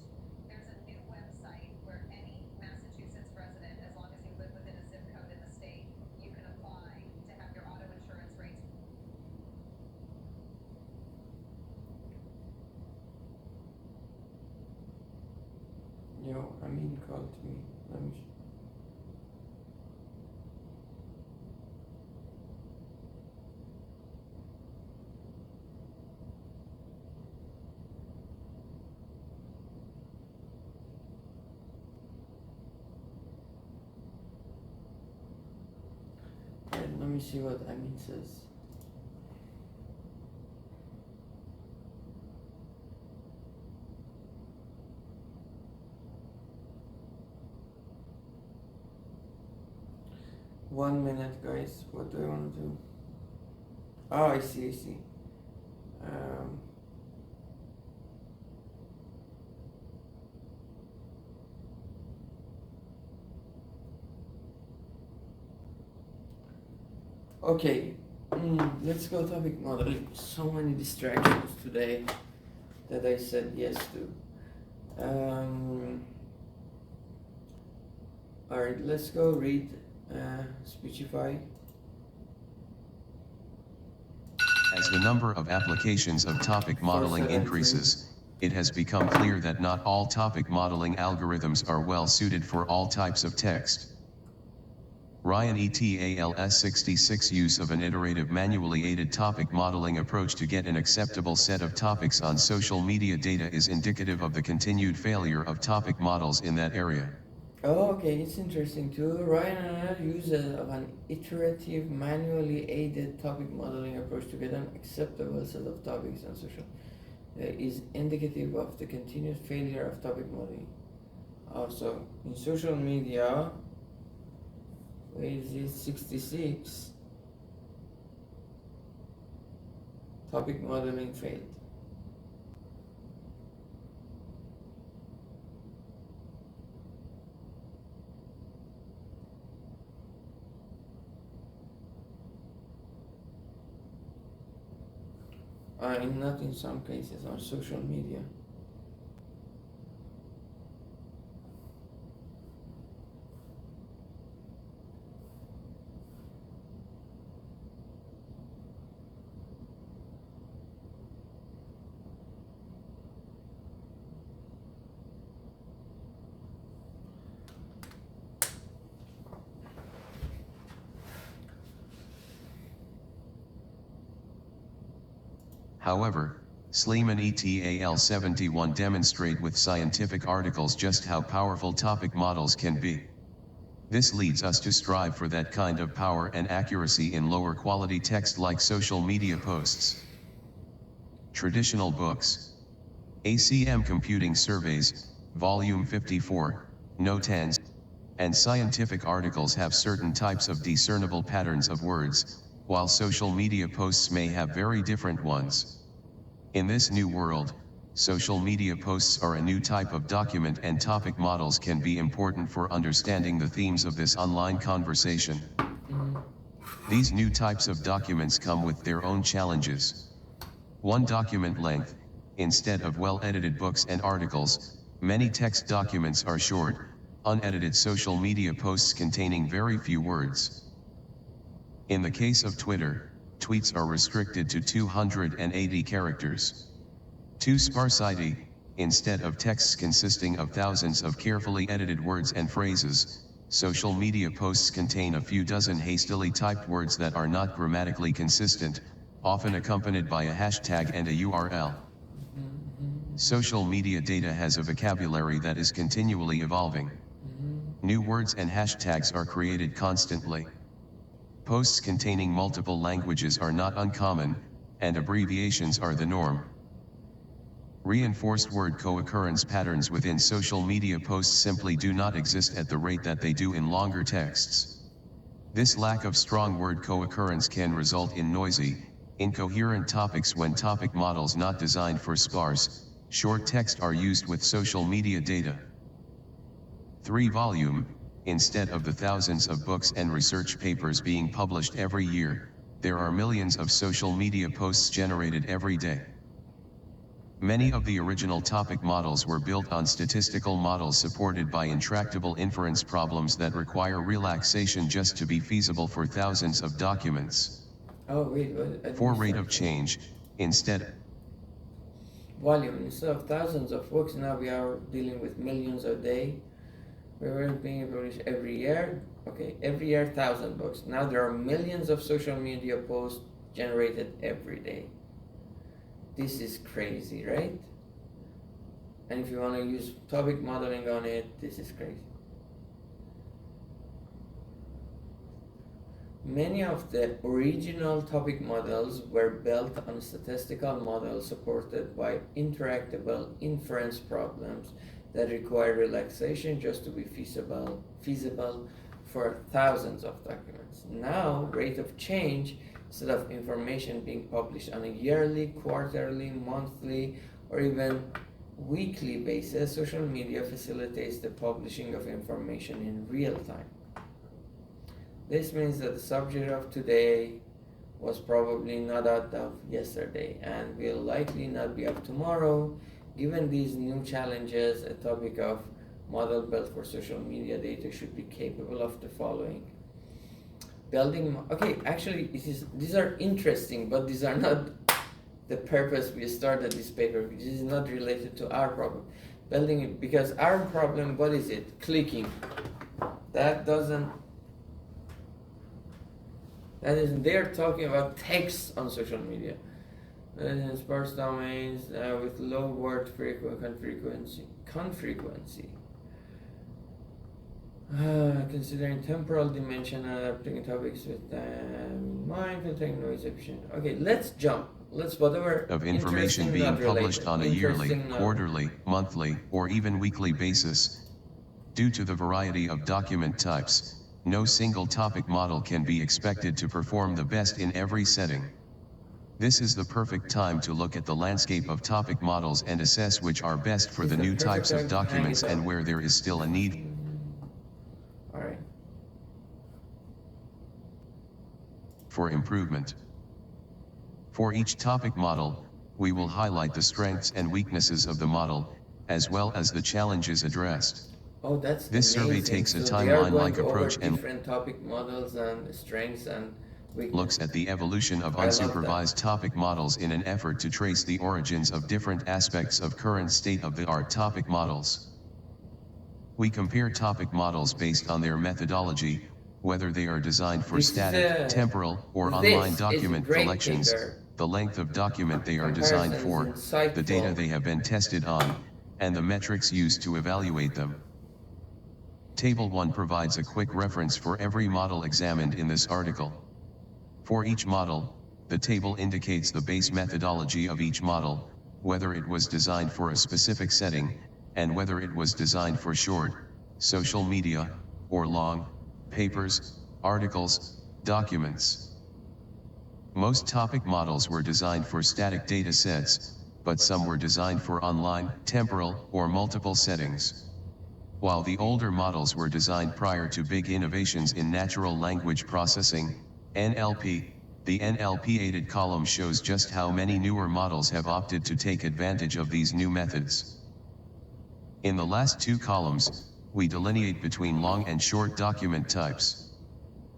There's a new website where any Massachusetts resident, as long as you live within a zip code in the state, you can apply to have your auto insurance rates. Yo, Amin called me. Let me. Alright, let me see what Amin says. One minute, guys. What do I want to do? Oh, I see. Um, okay, let's go topic modeling. So many distractions today that I said yes to. Alright, let's go read Speechify. As the number of applications of topic modeling increases, it has become clear that not all topic modeling algorithms are well suited for all types of text. Ryan ETALS 66 use of an iterative manually aided topic modeling approach to get an acceptable set of topics on social media data is indicative of the continued failure of topic models in that area. Oh, okay, it's interesting too. Ryan and I use an iterative, manually aided topic modeling approach to get an acceptable set of topics on social is indicative of the continued failure of topic modeling. Also, in social media, where is it? 66. Topic modeling failed. Not in some cases on social media. However, Sleeman et al. 71 demonstrate with scientific articles just how powerful topic models can be. This leads us to strive for that kind of power and accuracy in lower quality text like social media posts. Traditional books. ACM Computing Surveys, Volume 54, No. 10s, and scientific articles have certain types of discernible patterns of words, while social media posts may have very different ones. In this new world, social media posts are a new type of document, and topic models can be important for understanding the themes of this online conversation. These new types of documents come with their own challenges. 1. Document length. Instead of well-edited books and articles, many text documents are short, unedited social media posts containing very few words. In the case of Twitter, tweets are restricted to 280 characters. 2. Sparsity. Instead of texts consisting of thousands of carefully edited words and phrases, social media posts contain a few dozen hastily typed words that are not grammatically consistent, often accompanied by a hashtag and a URL. Social media data has a vocabulary that is continually evolving. New words and hashtags are created constantly. Posts containing multiple languages are not uncommon, and abbreviations are the norm. Reinforced word co-occurrence patterns within social media posts simply do not exist at the rate that they do in longer texts. This lack of strong word co-occurrence can result in noisy, incoherent topics when topic models not designed for sparse, short text are used with social media data. 3. Volume. Instead of the thousands of books and research papers being published every year, there are millions of social media posts generated every day. Many of the original topic models were built on statistical models supported by intractable inference problems that require relaxation just to be feasible for thousands of documents. Oh wait, what? 4. Rate of change. Instead, volume. Instead of thousands of books, now we are dealing with millions a day. We were being published every year. Okay, every year 1,000 books. Now there are millions of social media posts generated every day. This is crazy, right? And if you want to use topic modeling on it, this is crazy. Many of the original topic models were built on statistical models supported by interactable inference problems that require relaxation just to be feasible for thousands of documents. Now, rate of change, instead of information being published on a yearly, quarterly, monthly, or even weekly basis, social media facilitates the publishing of information in real time. This means that the subject of today was probably not out of yesterday and will likely not be of tomorrow. Given these new challenges, a topic of model built for social media data should be capable of the following. Okay, actually, these are interesting, but these are not the purpose we started this paper. This is not related to our problem. Building it, because our problem, what is it? Clicking. That isn't, they're talking about text on social media. Sparse domains with low word frequency. Considering temporal dimension and adapting topics with mind, filtering noise efficient. Okay, let's jump. Let's whatever of information being published on a yearly, quarterly, monthly, or even weekly basis. Due to the variety of document types, no single topic model can be expected to perform the best in every setting. This is the perfect time to look at the landscape of topic models and assess which are best for the new types of documents and where there is still a need. Alright. For improvement. For each topic model, we will highlight the strengths and weaknesses of the model, as well as the challenges addressed. Oh, that's this amazing. Survey takes a So timeline-like approach and different topic models and strengths and weaknesses. Looks at the evolution of unsupervised topic models in an effort to trace the origins of different aspects of current state-of-the-art topic models. We compare topic models based on their methodology, whether they are designed for static, temporal, or online document collections. the length of document they are designed for, the data they have been tested on, and the metrics used to evaluate them. Table 1 provides a quick reference for every model examined in this article. For each model, the table indicates the base methodology of each model, whether it was designed for a specific setting, and whether it was designed for short, social media, or long, papers, articles, documents. Most topic models were designed for static data sets, but some were designed for online, temporal, or multiple settings. While the older models were designed prior to big innovations in natural language processing, NLP, the NLP-aided column shows just how many newer models have opted to take advantage of these new methods. In the last two columns, we delineate between long and short document types.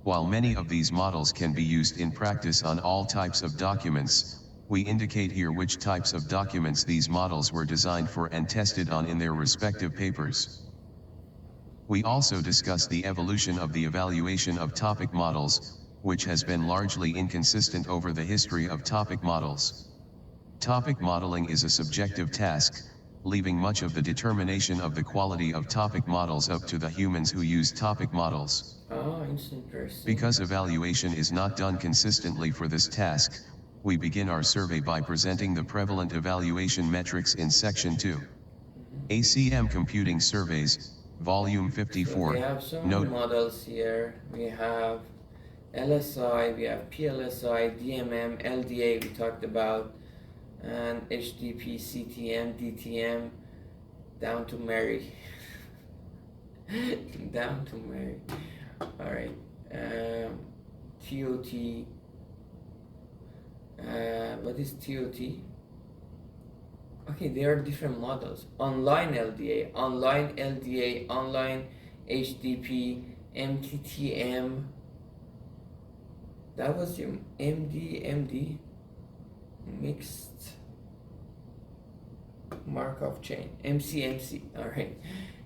While many of these models can be used in practice on all types of documents, we indicate here which types of documents these models were designed for and tested on in their respective papers. We also discuss the evolution of the evaluation of topic models, which has been largely inconsistent over the history of topic models. Topic modeling is a subjective task, leaving much of the determination of the quality of topic models up to the humans who use topic models. Oh, interesting. Because evaluation is not done consistently for this task, we begin our survey by presenting the prevalent evaluation metrics in Section 2. ACM Computing Surveys, Volume 54. So we have some Note models here. We have LSI, we have PLSI, DMM, LDA we talked about, and HDP, CTM, DTM, down to Mary. Down to Mary. Alright. TOT. What is TOT? Okay, there are different models. Online LDA, online HDP, MTTM. That was your MD, mixed Markov chain, MCMC. All right,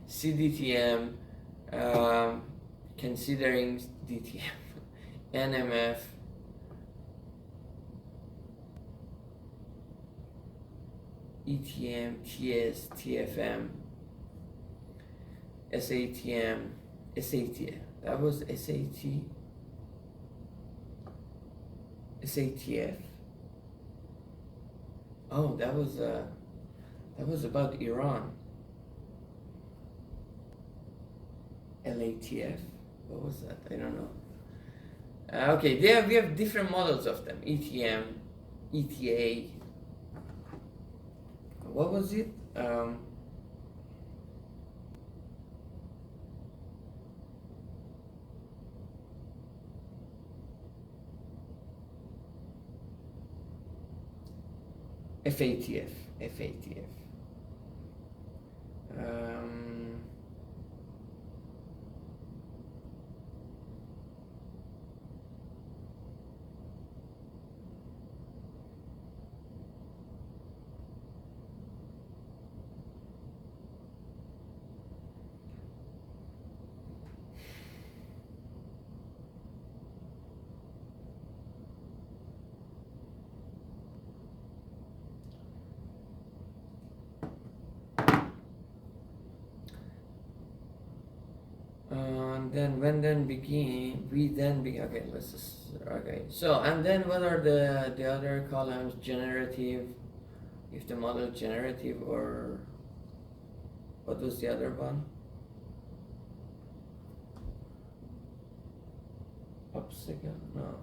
CDTM, considering DTM, NMF. ETM, TS, TFM, SATM, SATM. That was SAT, SATF. Oh, that was about Iran. LATF. What was that? I don't know. Okay, we have different models of them. ETM, ETA. What was it? FATF. Okay, let's just, okay, so, and then what are the other columns? Generative, if the model generative, or what was the other one? Obstacle, no,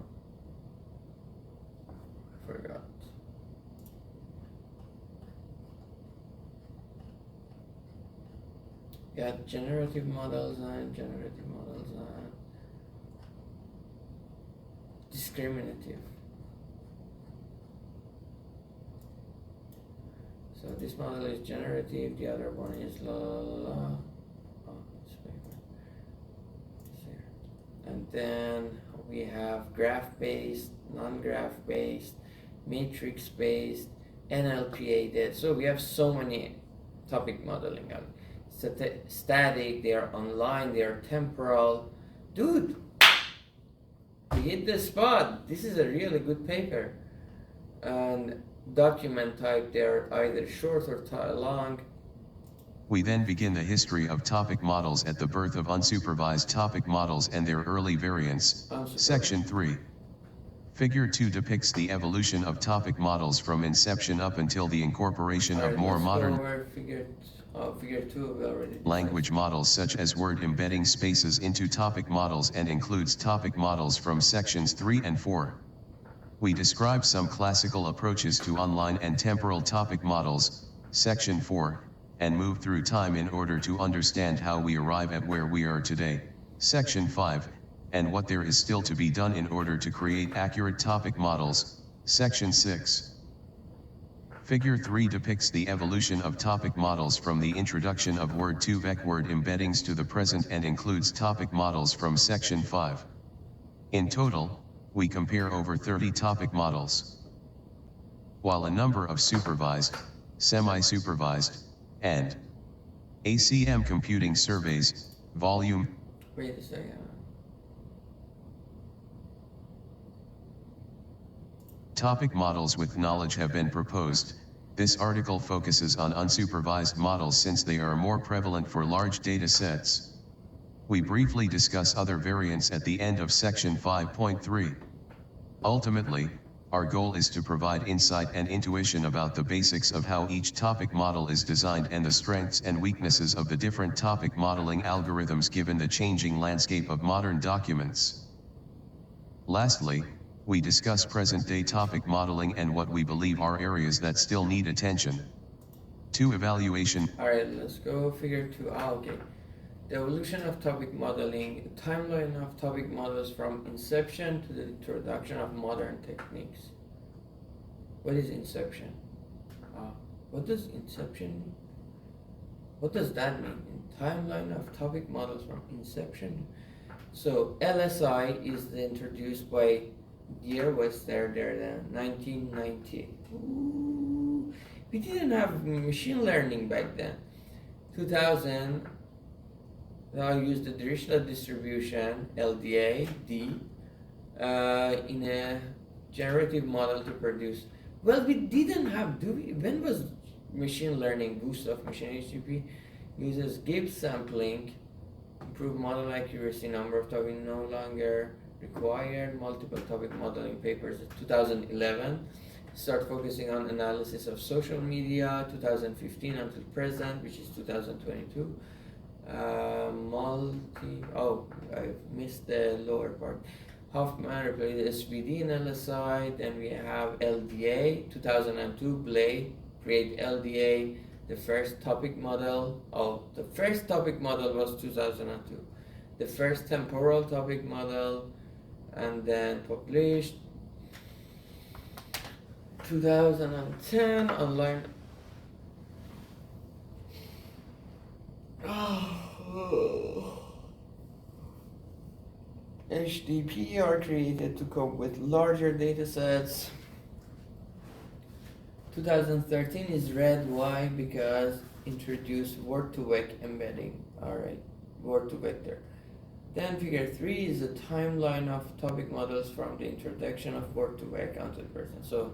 I forgot. Yeah, generative models and discriminative. So this model is generative, the other one is la la la la. Oh, it's paper. It's here. And then we have graph-based, non-graph-based, matrix-based, NLP-aided. So we have so many topic modeling. Static, they are online, they are temporal. Dude, we hit the spot. This is a really good paper. and document type, they're either short or long. We then begin the history of topic models at the birth of unsupervised topic models and their early variants. Unsupervised. Section 3. Figure 2 depicts the evolution of topic models from inception up until the incorporation of Alright, more let's go modern over figure 2 we already discussed. language models such as word embedding spaces into topic models and includes topic models from sections 3 and 4. We describe some classical approaches to online and temporal topic models, section 4, and move through time in order to understand how we arrive at where we are today, section 5, and what there is still to be done in order to create accurate topic models, section 6. Figure 3 depicts the evolution of topic models from the introduction of Word2Vec word embeddings to the present and includes topic models from section 5. In total, we compare over 30 topic models. While a number of supervised, semi-supervised, and ACM computing surveys, volume. Wait a second. Topic models with knowledge have been proposed. This article focuses on unsupervised models since they are more prevalent for large data sets. We briefly discuss other variants at the end of section 5.3. Ultimately, our goal is to provide insight and intuition about the basics of how each topic model is designed and the strengths and weaknesses of the different topic modeling algorithms given the changing landscape of modern documents. Lastly, we discuss present-day topic modeling and what we believe are areas that still need attention. 2. Evaluation. Alright, let's go figure 2. Okay. The evolution of topic modeling, a timeline of topic models from inception to the introduction of modern techniques. What is inception? What does inception mean? What does that mean? Timeline of topic models from inception. So LSI is introduced by Dear Wester there in 1990. Ooh, we didn't have machine learning back then. 2000, I used the Dirichlet distribution, LDA, D, in a generative model to produce. Well, we didn't have, when was machine learning, boost of machine HTTP uses Gibbs sampling, improve model accuracy, number of topics no longer required, multiple topic modeling papers, 2011. Start focusing on analysis of social media, 2015 until present, which is 2022. I missed the lower part. Hoffman replaced SVD in LSI, then we have LDA, 2002, Blay, create LDA, the first topic model, the first topic model was 2002. The first temporal topic model, and then published 2010 online. HDP are created to cope with larger data sets. 2013 is red. Why? Because introduced Word2Vec embedding. Alright, Word2Vector. Then figure 3 is a timeline of topic models from the introduction of Word2Vec until present. So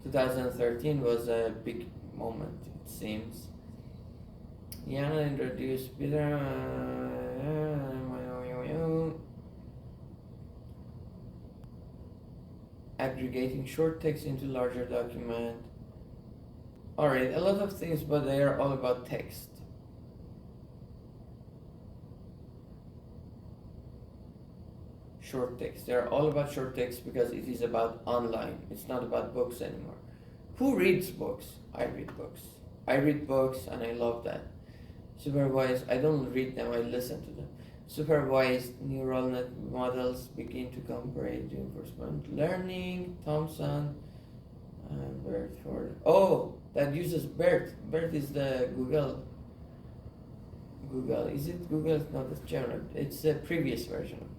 2013 was a big moment, it seems. Yana introduced aggregating short text into larger document. Alright, a lot of things, but they are all about text. Short text. They are all about short text because it is about online. It's not about books anymore. Who reads books? I read books. I read books and I love that. Supervised, I don't read them, I listen to them. Supervised neural net models begin to comprehend reinforcement learning. Thompson and BERT for that uses BERT. BERT is the Google. Is it Google? It's not the general. It's the previous version.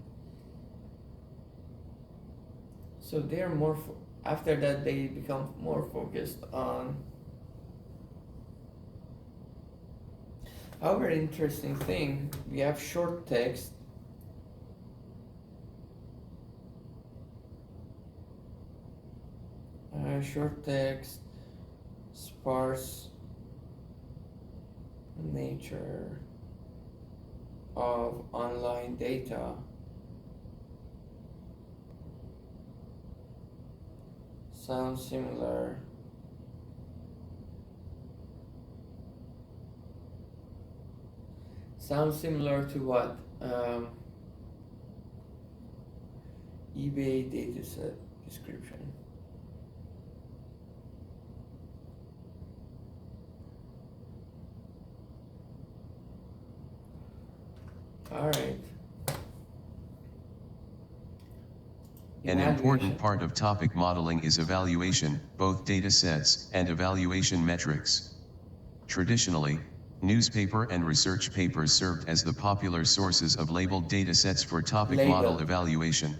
So they are more. After that, they become more focused on. However, interesting thing, we have short text. short text, sparse nature of online data, sounds similar to what? eBay dataset description. All right. An important part of topic modeling is evaluation, both data sets and evaluation metrics. Traditionally, newspaper and research papers served as the popular sources of labeled data sets for topic model evaluation.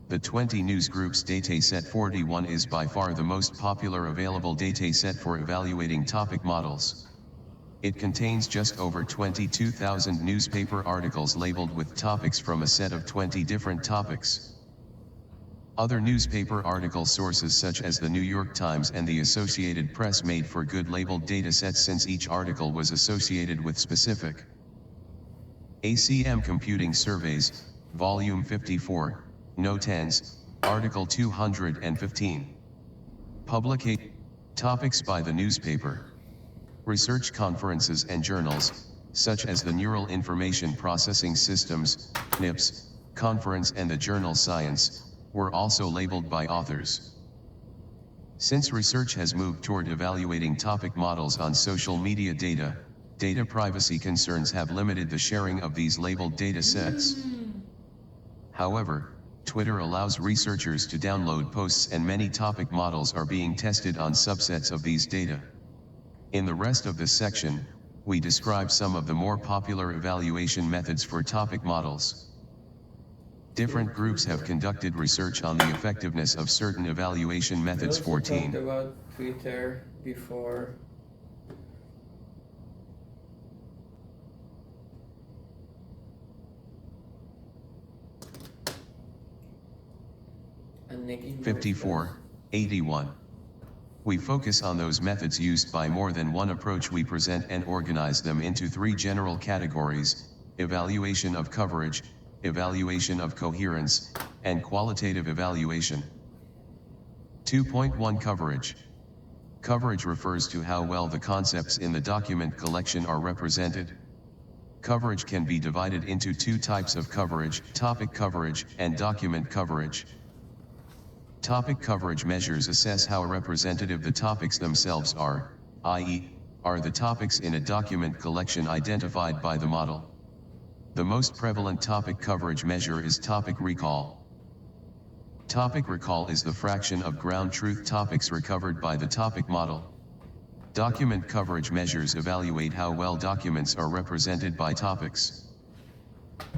The 20 News Group's Dataset 41 is by far the most popular available dataset for evaluating topic models. It contains just over 22,000 newspaper articles labeled with topics from a set of 20 different topics. Other newspaper article sources such as the New York Times and the Associated Press made for good labeled datasets since each article was associated with specific. ACM Computing Surveys, Volume 54, No. 10s, Article 215. Publicate topics by the newspaper. Research conferences and journals, such as the Neural Information Processing Systems, NIPS, conference and the journal Science, were also labeled by authors. Since research has moved toward evaluating topic models on social media data, data privacy concerns have limited the sharing of these labeled data sets. However, Twitter allows researchers to download posts and many topic models are being tested on subsets of these data. In the rest of this section, we describe some of the more popular evaluation methods for topic models. Different groups have conducted research on the effectiveness of certain evaluation methods. 14. We talked about Twitter before. And 5481. We focus on those methods used by more than one approach. We present and organize them into 3 general categories: evaluation of coverage, evaluation of coherence, and qualitative evaluation. 2.1 Coverage. Coverage refers to how well the concepts in the document collection are represented. Coverage can be divided into 2 types of coverage: topic coverage and document coverage. Topic coverage measures assess how representative the topics themselves are, i.e., are the topics in a document collection identified by the model. The most prevalent topic coverage measure is topic recall. Topic recall is the fraction of ground truth topics recovered by the topic model. Document coverage measures evaluate how well documents are represented by topics.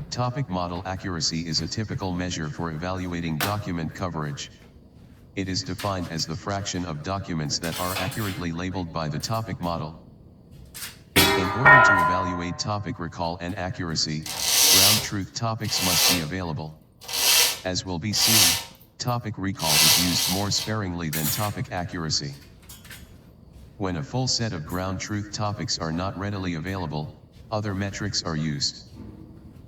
Topic model accuracy is a typical measure for evaluating document coverage. It is defined as the fraction of documents that are accurately labeled by the topic model. In order to evaluate topic recall and accuracy, ground truth topics must be available. As will be seen, topic recall is used more sparingly than topic accuracy. When a full set of ground truth topics are not readily available, other metrics are used.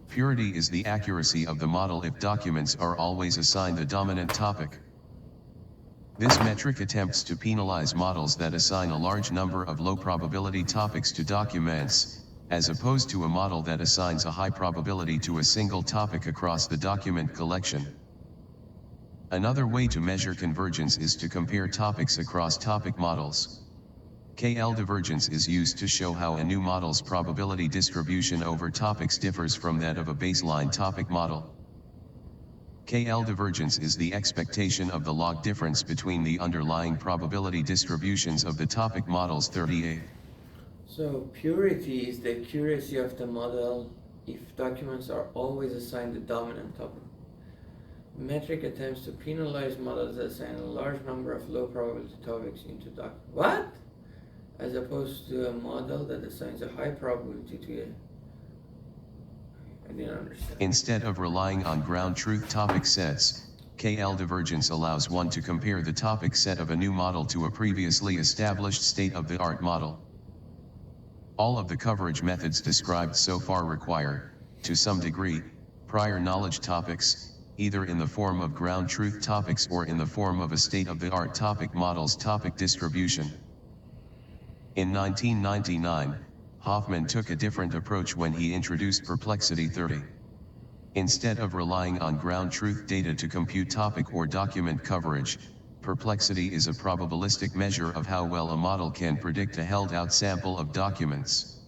Purity is the accuracy of the model if documents are always assigned the dominant topic. This metric attempts to penalize models that assign a large number of low-probability topics to documents, as opposed to a model that assigns a high probability to a single topic across the document collection. Another way to measure convergence is to compare topics across topic models. KL divergence is used to show how a new model's probability distribution over topics differs from that of a baseline topic model. KL divergence is the expectation of the log difference between the underlying probability distributions of the topic models. 38. So purity is the accuracy of the model if documents are always assigned the dominant topic. Metric attempts to penalize models that assign a large number of low probability topics into documents. What? As opposed to a model that assigns a high probability to it. I didn't understand. Instead of relying on ground truth topic sets, KL divergence allows one to compare the topic set of a new model to a previously established state-of-the-art model. All of the coverage methods described so far require, to some degree, prior knowledge topics, either in the form of ground truth topics or in the form of a state-of-the-art topic model's topic distribution. In 1999, Hoffman took a different approach when he introduced Perplexity 30. Instead of relying on ground truth data to compute topic or document coverage, Perplexity is a probabilistic measure of how well a model can predict a held-out sample of documents.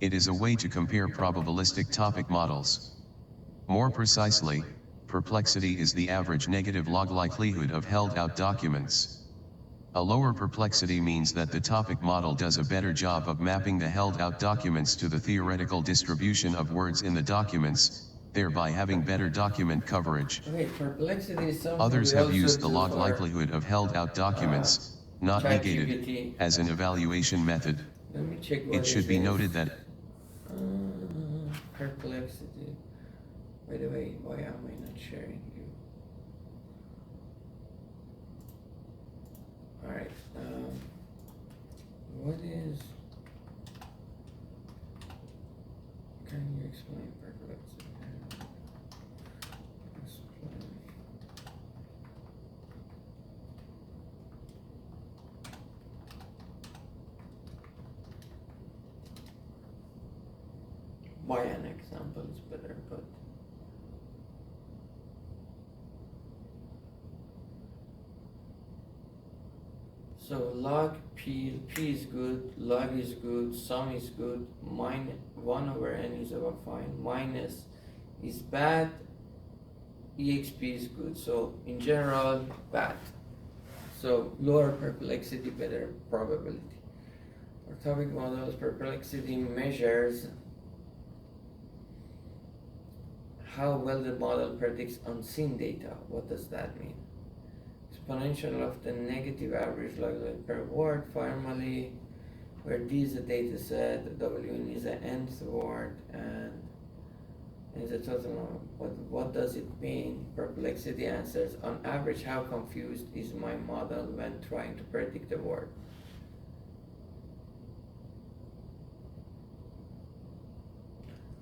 It is a way to compare probabilistic topic models. More precisely, Perplexity is the average negative log likelihood of held-out documents. A lower perplexity means that the topic model does a better job of mapping the held-out documents to the theoretical distribution of words in the documents, thereby having better document coverage. Okay, perplexity is something Others we have also used the do log for, likelihood of held-out documents, not negated, ChatGPT. as an evaluation method. Let me check what It should be is. noted that Perplexity. By the way, why am I not sharing you? Alright, what is... Can you explain perplexity? Explain. By an example is better, but so log P is good, log is good, sum is good, 1/n is about fine, minus is bad, exp is good. So in general, bad. So lower perplexity, better probability. For topic models, perplexity measures how well the model predicts unseen data. What does that mean? Exponential of the negative average likelihood per word, formally, where D is a data set, W is the nth word, and is the total number. What does it mean? Perplexity answers, on average, how confused is my model when trying to predict a word?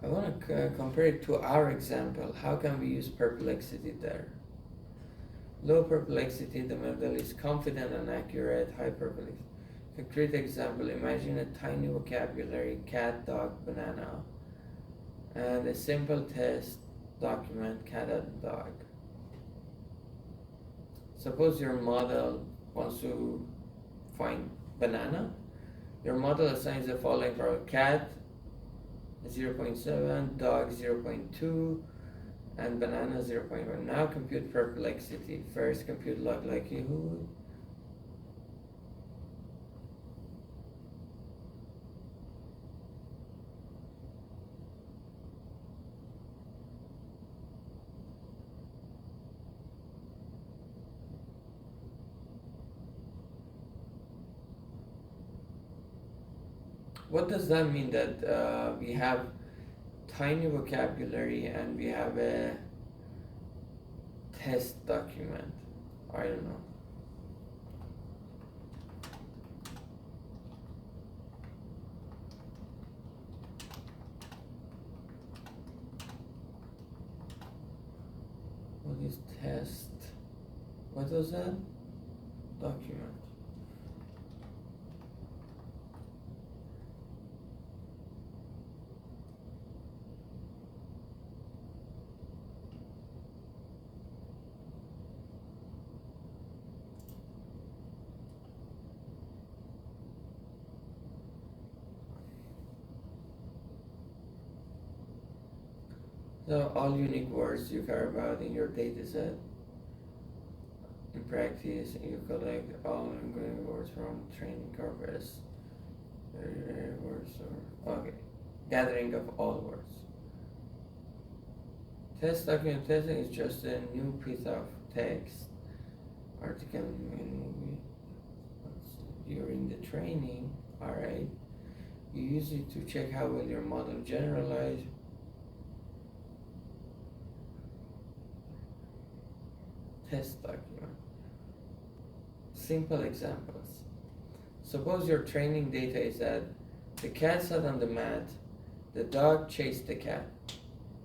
I want to compare it to our example. How can we use perplexity there? Low perplexity, the model is confident and accurate. High perplexity. Concrete example, imagine a tiny vocabulary, cat, dog, banana, and a simple test document, cat and dog. Suppose your model wants to find banana. Your model assigns the following for cat 0.7, dog 0.2, and banana 0.1. Now compute perplexity. First compute log likelihood. What does that mean that we have tiny vocabulary and we have a test document? I don't know. What is test? What was that? Document. So all unique words you care about in your data set. In practice, you collect all unique words from training corpus. Words or okay, gathering of all words. Test document testing is just a new piece of text. Article during the training. All right, you use it to check how well your model generalizes. test document. Simple examples. Suppose your training data is that the cat sat on the mat, the dog chased the cat.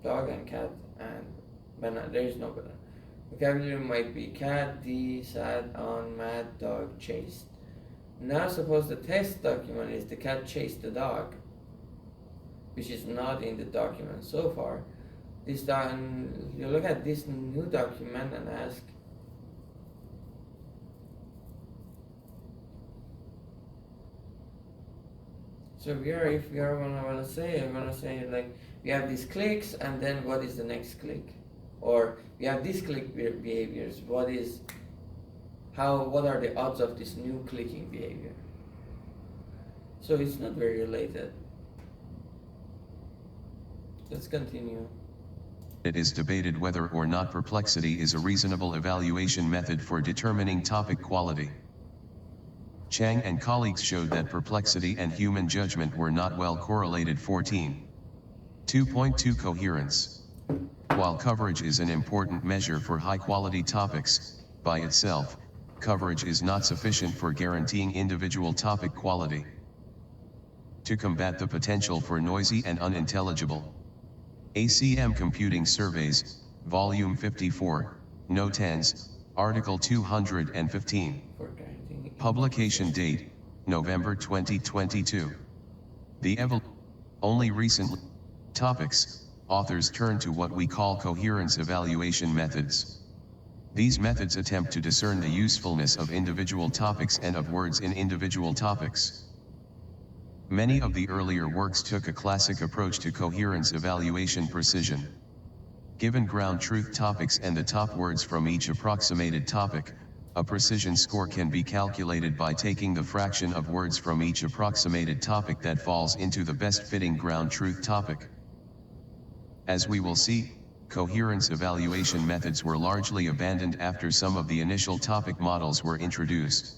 Dog and cat and banana. There is no banana. Vocabulary might be cat, D, sat on, mat, dog, chased. Now suppose the test document is the cat chased the dog, which is not in the document so far. You look at this new document and ask, so if we are gonna say, I'm gonna say like we have these clicks, and then what is the next click? Or we have these click behaviors. What are the odds of this new clicking behavior? So it's not very related. Let's continue. It is debated whether or not perplexity is a reasonable evaluation method for determining topic quality. Chang and colleagues showed that perplexity and human judgment were not well correlated. 2.2 Coherence. While coverage is an important measure for high-quality topics, by itself, coverage is not sufficient for guaranteeing individual topic quality. To combat the potential for noisy and unintelligible, ACM Computing Surveys, Volume 54, No. 10s, Article 215. Publication date, November 2022. Only recent topics, authors turn to what we call coherence evaluation methods. These methods attempt to discern the usefulness of individual topics and of words in individual topics. Many of the earlier works took a classic approach to coherence evaluation precision. Given ground truth topics and the top words from each approximated topic, a precision score can be calculated by taking the fraction of words from each approximated topic that falls into the best fitting ground truth topic. As we will see, coherence evaluation methods were largely abandoned after some of the initial topic models were introduced.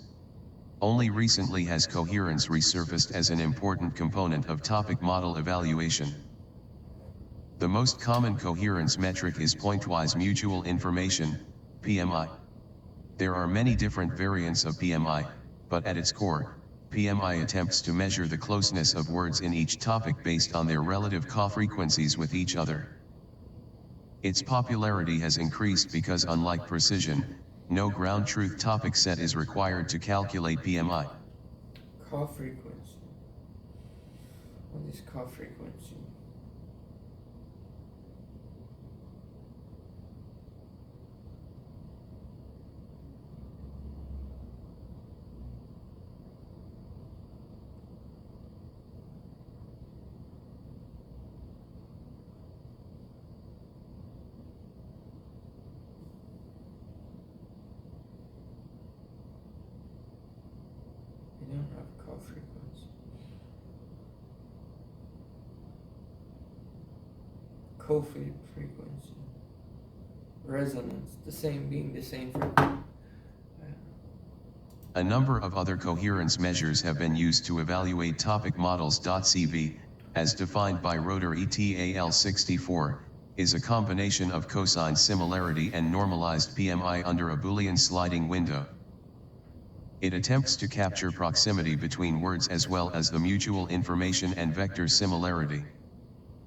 Only recently has coherence resurfaced as an important component of topic model evaluation. The most common coherence metric is pointwise mutual information, PMI. There are many different variants of PMI, but at its core, PMI attempts to measure the closeness of words in each topic based on their relative co-frequencies with each other. Its popularity has increased because, unlike precision, no ground truth topic set is required to calculate PMI. Co-frequency. What is co-frequency? We don't have co-frequency. Co-frequency. Resonance, being the same frequency. A number of other coherence measures have been used to evaluate topic models. CV, as defined by Rotor ETAL 64, is a combination of cosine similarity and normalized PMI under a Boolean sliding window. It attempts to capture proximity between words as well as the mutual information and vector similarity.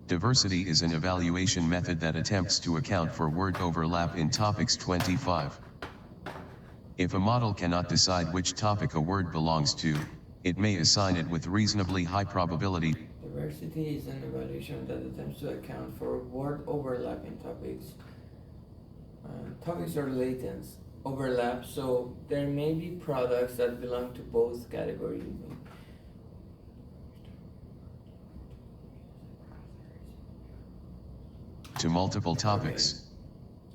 Diversity is an evaluation method that attempts to account for word overlap in topics. 25. If a model cannot decide which topic a word belongs to, it may assign it with reasonably high probability. Diversity is an evaluation that attempts to account for word overlap in topics. Topics are latent overlap, so there may be products that belong to both categories. To multiple topics.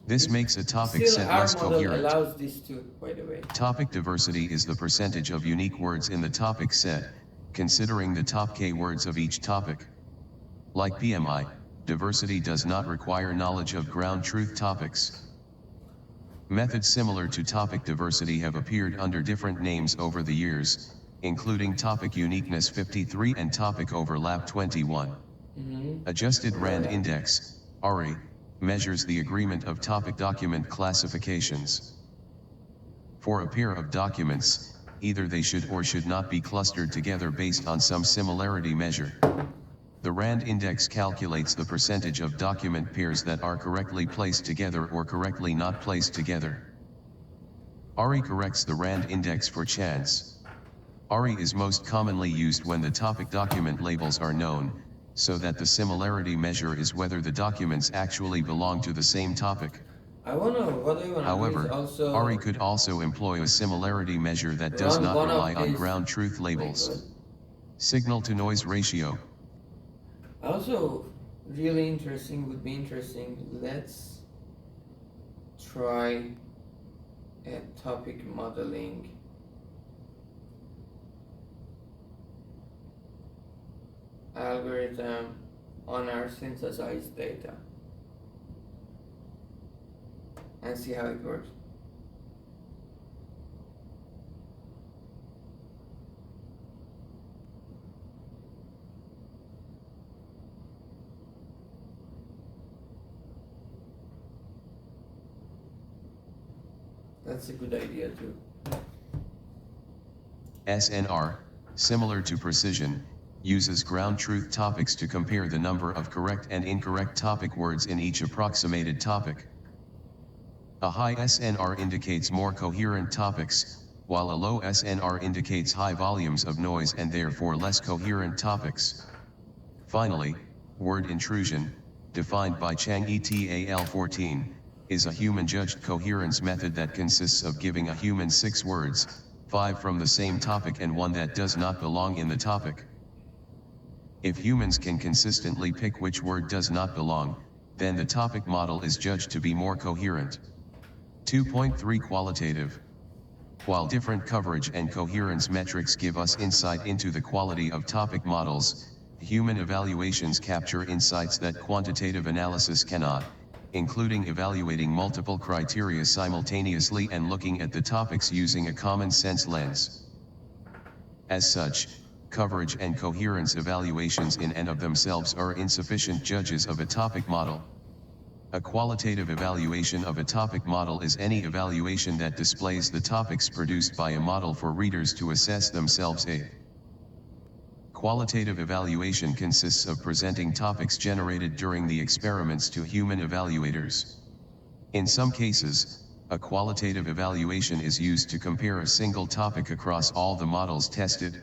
This makes a topic Still, set our less model coherent. allows this too, by the way. Topic diversity is the percentage of unique words in the topic set, considering the top K words of each topic. Like PMI, diversity does not require knowledge of ground truth topics. Methods similar to topic diversity have appeared under different names over the years, including topic uniqueness 53 and topic overlap 21. Adjusted Rand Index, ARI, measures the agreement of topic document classifications. For a pair of documents, either they should or should not be clustered together based on some similarity measure. The RAND index calculates the percentage of document pairs that are correctly placed together or correctly not placed together. ARI corrects the RAND index for chance. ARI is most commonly used when the topic document labels are known, so that the similarity measure is whether the documents actually belong to the same topic. What I want to do is However, also ARI could also employ a similarity measure that does run not one of rely on these- ground truth Wait, labels. what? Signal-to-noise ratio. Also, really interesting would be interesting. Let's try a topic modeling. Algorithm on our synthesized data and see how it works. That's a good idea too. SNR, similar to precision, uses ground truth topics to compare the number of correct and incorrect topic words in each approximated topic. A high SNR indicates more coherent topics, while a low SNR indicates high volumes of noise and therefore less coherent topics. Finally, word intrusion, defined by Chang et al. 14, is a human-judged coherence method that consists of giving a human 6 words, 5 from the same topic and 1 that does not belong in the topic. If humans can consistently pick which word does not belong, then the topic model is judged to be more coherent. 2.3 Qualitative. While different coverage and coherence metrics give us insight into the quality of topic models, human evaluations capture insights that quantitative analysis cannot, including evaluating multiple criteria simultaneously and looking at the topics using a common sense lens. As such, coverage and coherence evaluations in and of themselves are insufficient judges of a topic model. A qualitative evaluation of a topic model is any evaluation that displays the topics produced by a model for readers to assess themselves. A qualitative evaluation consists of presenting topics generated during the experiments to human evaluators. In some cases, a qualitative evaluation is used to compare a single topic across all the models tested.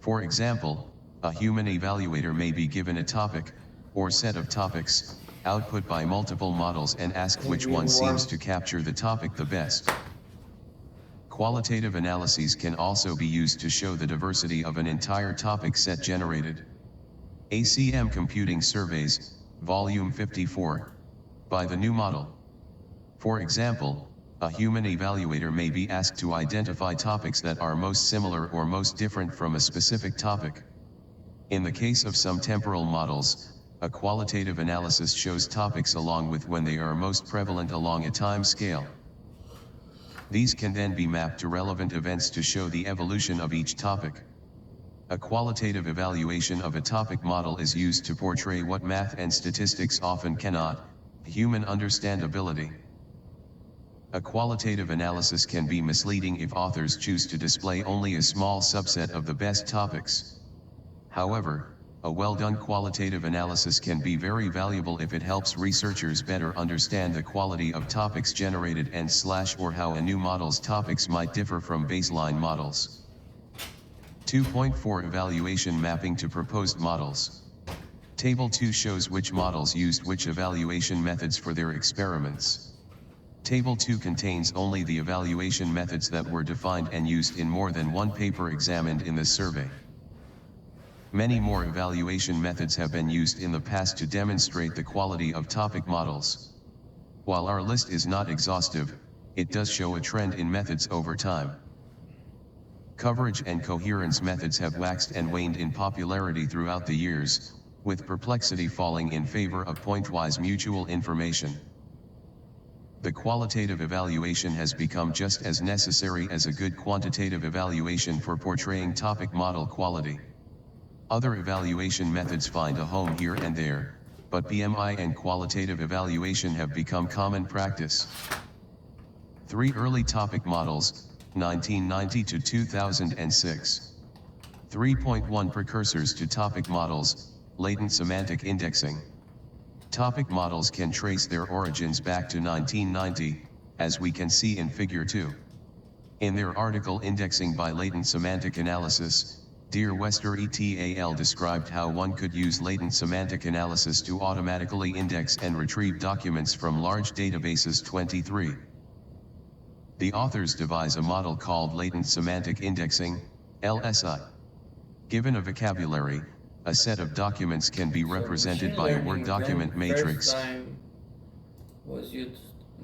For example, a human evaluator may be given a topic, or set of topics, output by multiple models and asked which one seems to capture the topic the best. Qualitative analyses can also be used to show the diversity of an entire topic set generated. ACM Computing Surveys, Volume 54. By the new model. For example, a human evaluator may be asked to identify topics that are most similar or most different from a specific topic. In the case of some temporal models, a qualitative analysis shows topics along with when they are most prevalent along a time scale. These can then be mapped to relevant events to show the evolution of each topic. A qualitative evaluation of a topic model is used to portray what math and statistics often cannot: human understandability. A qualitative analysis can be misleading if authors choose to display only a small subset of the best topics. However, a well-done qualitative analysis can be very valuable if it helps researchers better understand the quality of topics generated and/or how a new model's topics might differ from baseline models. 2.4 Evaluation Mapping to Proposed Models. Table 2 shows which models used which evaluation methods for their experiments. Table 2 contains only the evaluation methods that were defined and used in more than one paper examined in this survey. Many more evaluation methods have been used in the past to demonstrate the quality of topic models. While our list is not exhaustive, it does show a trend in methods over time. Coverage and coherence methods have waxed and waned in popularity throughout the years, with Perplexity falling in favor of pointwise mutual information. The qualitative evaluation has become just as necessary as a good quantitative evaluation for portraying topic model quality. Other evaluation methods find a home here and there, but BMI and qualitative evaluation have become common practice. 3 early topic models, 1990 to 2006. 3.1 precursors to topic models, latent semantic indexing. Topic models can trace their origins back to 1990, as we can see in Figure 2. In their article Indexing by Latent Semantic Analysis, Dear Wester et al. Described how one could use latent semantic analysis to automatically index and retrieve documents from large databases. 23. The authors devise a model called latent semantic indexing, LSI. Given a vocabulary, a set of documents can be represented by a Word document matrix. First time was used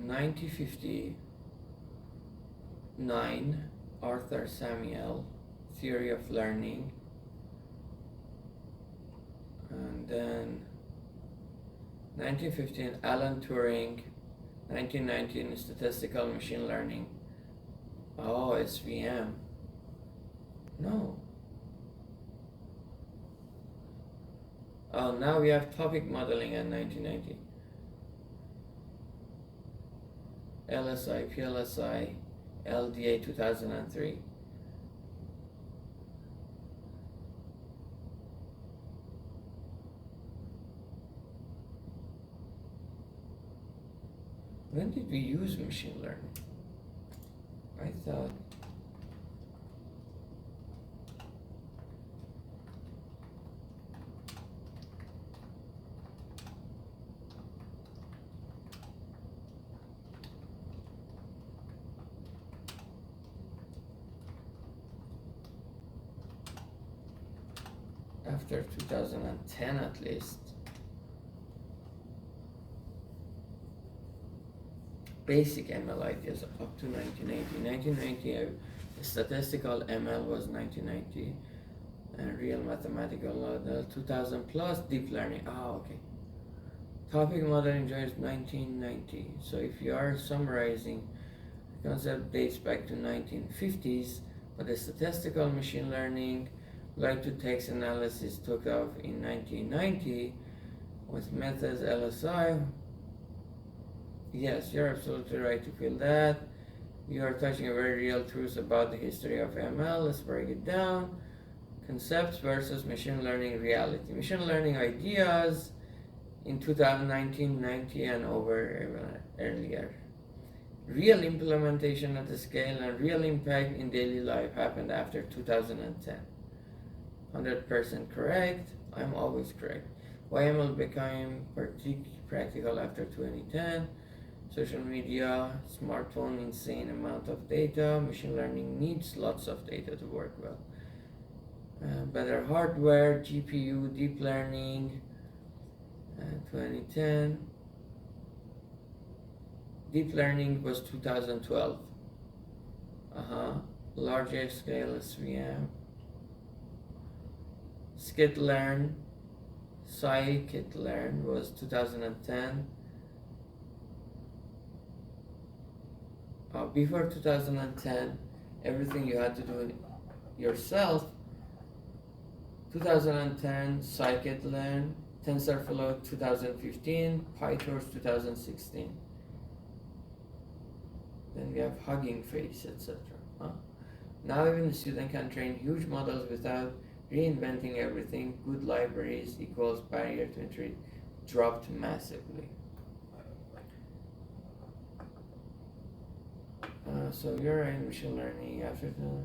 1959, Arthur Samuel, Theory of Learning, and then 1915, Alan Turing, 1919, Statistical Machine Learning. Oh, SVM. No. Oh, now we have topic modeling in 1990. LSI, PLSI, LDA 2003. When did we use machine learning? I thought after 2010 at least. Basic ML ideas up to 1980. 1990, statistical ML was 1990, and real mathematical model 2000 plus deep learning. Okay. Topic modeling joins 1990. So if you are summarizing, the concept dates back to 1950s, but the statistical machine learning, like-to-text analysis took off in 1990 with methods LSI. Yes, you're absolutely right to feel that. You are touching a very real truth about the history of ML. Let's break it down. Concepts versus machine learning reality. Machine learning ideas in 2019, 90 and over earlier. Real implementation at the scale and real impact in daily life happened after 2010. 100% correct. I'm always correct. Why ML became practical after 2010. Social media, smartphone, insane amount of data. Machine learning needs lots of data to work well. Better hardware, GPU, deep learning, 2010. Deep learning was 2012. Larger scale SVM. Skitlearn, scikit-learn was 2010. Before 2010, everything you had to do yourself. 2010, scikit-learn, TensorFlow 2015, PyTorch 2016. Then we have Hugging Face, etc. Now even the student can train huge models without reinventing everything. Good libraries equals barrier to entry dropped massively. So you're in machine learning after the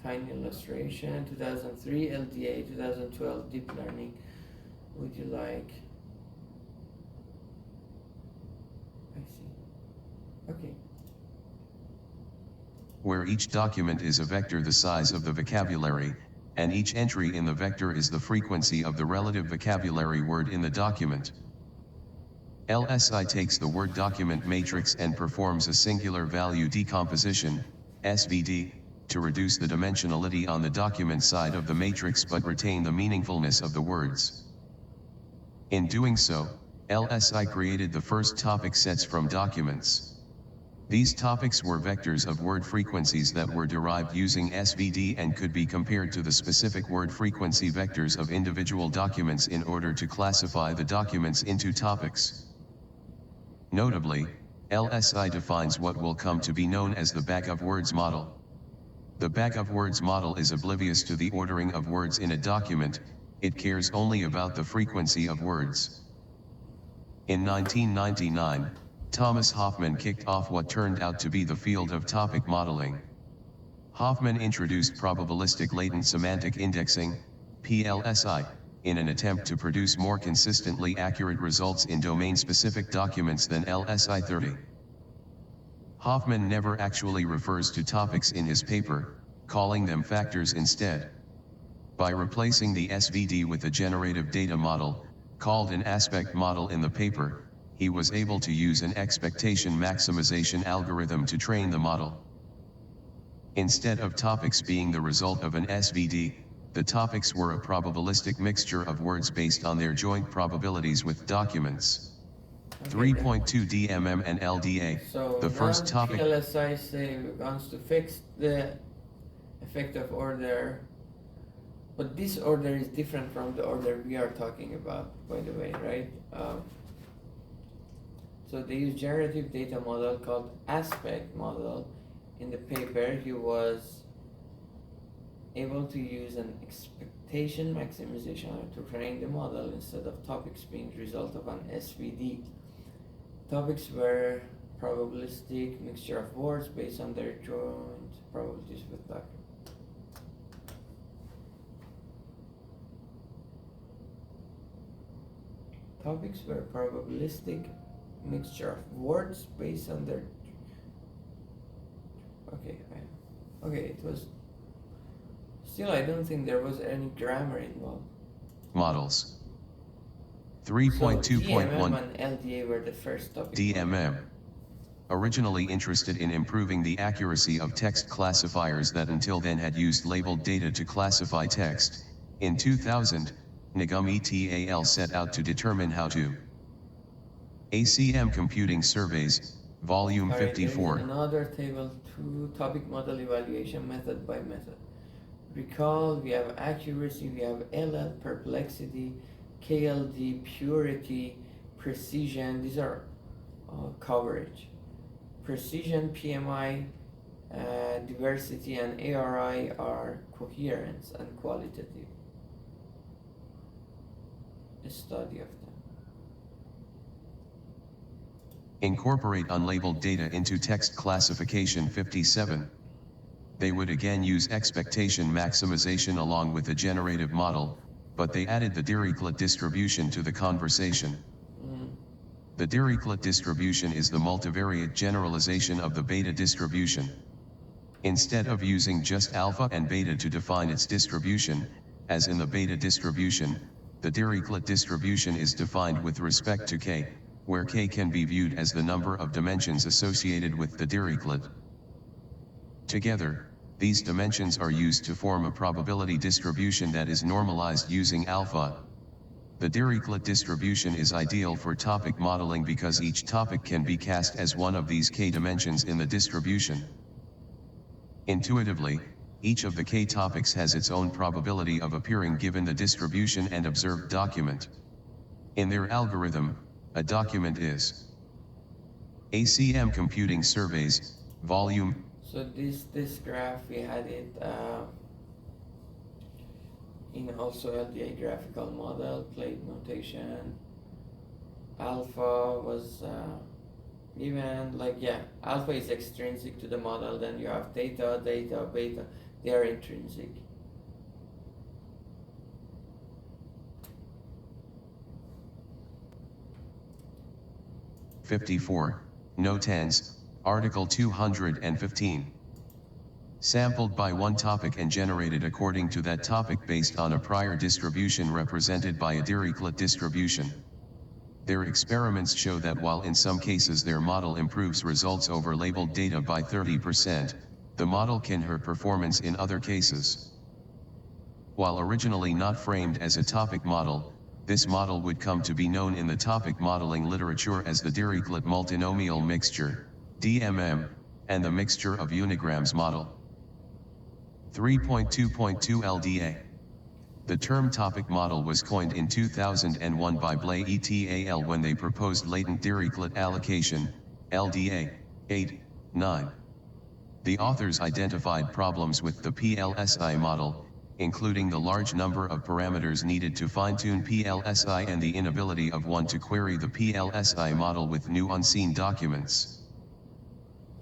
tiny illustration. 2003 LDA, 2012 deep learning. Would you like? I see. Okay. Where each document is a vector the size of the vocabulary, and each entry in the vector is the frequency of the relative vocabulary word in the document. LSI takes the Word document matrix and performs a singular value decomposition, SVD, to reduce the dimensionality on the document side of the matrix but retain the meaningfulness of the words. In doing so, LSI created the first topic sets from documents. These topics were vectors of word frequencies that were derived using SVD and could be compared to the specific word frequency vectors of individual documents in order to classify the documents into topics. Notably, LSI defines what will come to be known as the bag of words model. The bag of words model is oblivious to the ordering of words in a document, it cares only about the frequency of words. In 1999, Thomas Hoffman kicked off what turned out to be the field of topic modeling. Hoffman introduced probabilistic latent semantic indexing, PLSI, in an attempt to produce more consistently accurate results in domain-specific documents than LSI-30. Hoffman never actually refers to topics in his paper, calling them factors instead. By replacing the SVD with a generative data model, called an aspect model in the paper, he was able to use an expectation maximization algorithm to train the model. Instead of topics being the result of an SVD, the topics were a probabilistic mixture of words based on their joint probabilities with documents. 3.2 DMM and LDA, So the first topic. PLSI wants to fix the effect of order, but this order is different from the order we are talking about, by the way, right? So they use generative data model called aspect model. In the paper, he was able to use an expectation maximization to train the model instead of topics being the result of an SVD. Topics were probabilistic mixture of words based on their joint probabilities with documents. Topics were probabilistic mixture of words based on their okay, it was still, I don't think there was any grammar involved. Models. So 3.2.1 DMM and LDA were the first topic. DMM. Originally interested in improving the accuracy of text classifiers that until then had used labeled data to classify text, in 2000, Nagum et al. Set out to determine how to. ACM Computing Surveys, Volume Alright, 54. there is another table 2, topic model evaluation method by method. Recall, we have accuracy, we have LL, perplexity, KLD, purity, precision, these are coverage. Precision, PMI, diversity, and ARI are coherence and qualitative. A study of them. Incorporate unlabeled data into text classification 57. They would again use expectation maximization along with a generative model, but they added the Dirichlet distribution to the conversation. The Dirichlet distribution is the multivariate generalization of the beta distribution. Instead of using just alpha and beta to define its distribution, as in the beta distribution, the Dirichlet distribution is defined with respect to k, where k can be viewed as the number of dimensions associated with the Dirichlet. Together, these dimensions are used to form a probability distribution that is normalized using alpha. The Dirichlet distribution is ideal for topic modeling because each topic can be cast as one of these k dimensions in the distribution. Intuitively, each of the k topics has its own probability of appearing given the distribution and observed document. In their algorithm, a document is ACM Computing Surveys, Volume. So this graph, we had it in also LDA graphical model, plate notation. Alpha was given, like, yeah, alpha is extrinsic to the model, then you have theta, beta, they are intrinsic. '54, No-10s, Article 215. Sampled by one topic and generated according to that topic based on a prior distribution represented by a Dirichlet distribution. Their experiments show that while in some cases their model improves results over labeled data by 30%, the model can hurt performance in other cases. While originally not framed as a topic model, this model would come to be known in the topic modeling literature as the Dirichlet multinomial mixture. DMM, and the mixture of unigrams model. 3.2.2 LDA. The term topic model was coined in 2001 by Blay et al. When they proposed latent Dirichlet allocation, LDA, 8, 9. The authors identified problems with the PLSI model, including the large number of parameters needed to fine-tune PLSI and the inability of one to query the PLSI model with new unseen documents.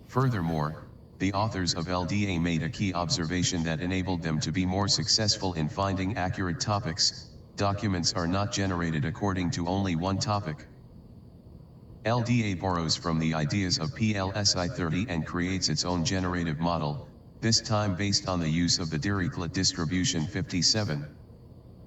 Furthermore, the authors of LDA made a key observation that enabled them to be more successful in finding accurate topics. Documents are not generated according to only one topic. LDA borrows from the ideas of PLSI 30 and creates its own generative model, this time based on the use of the Dirichlet distribution 57.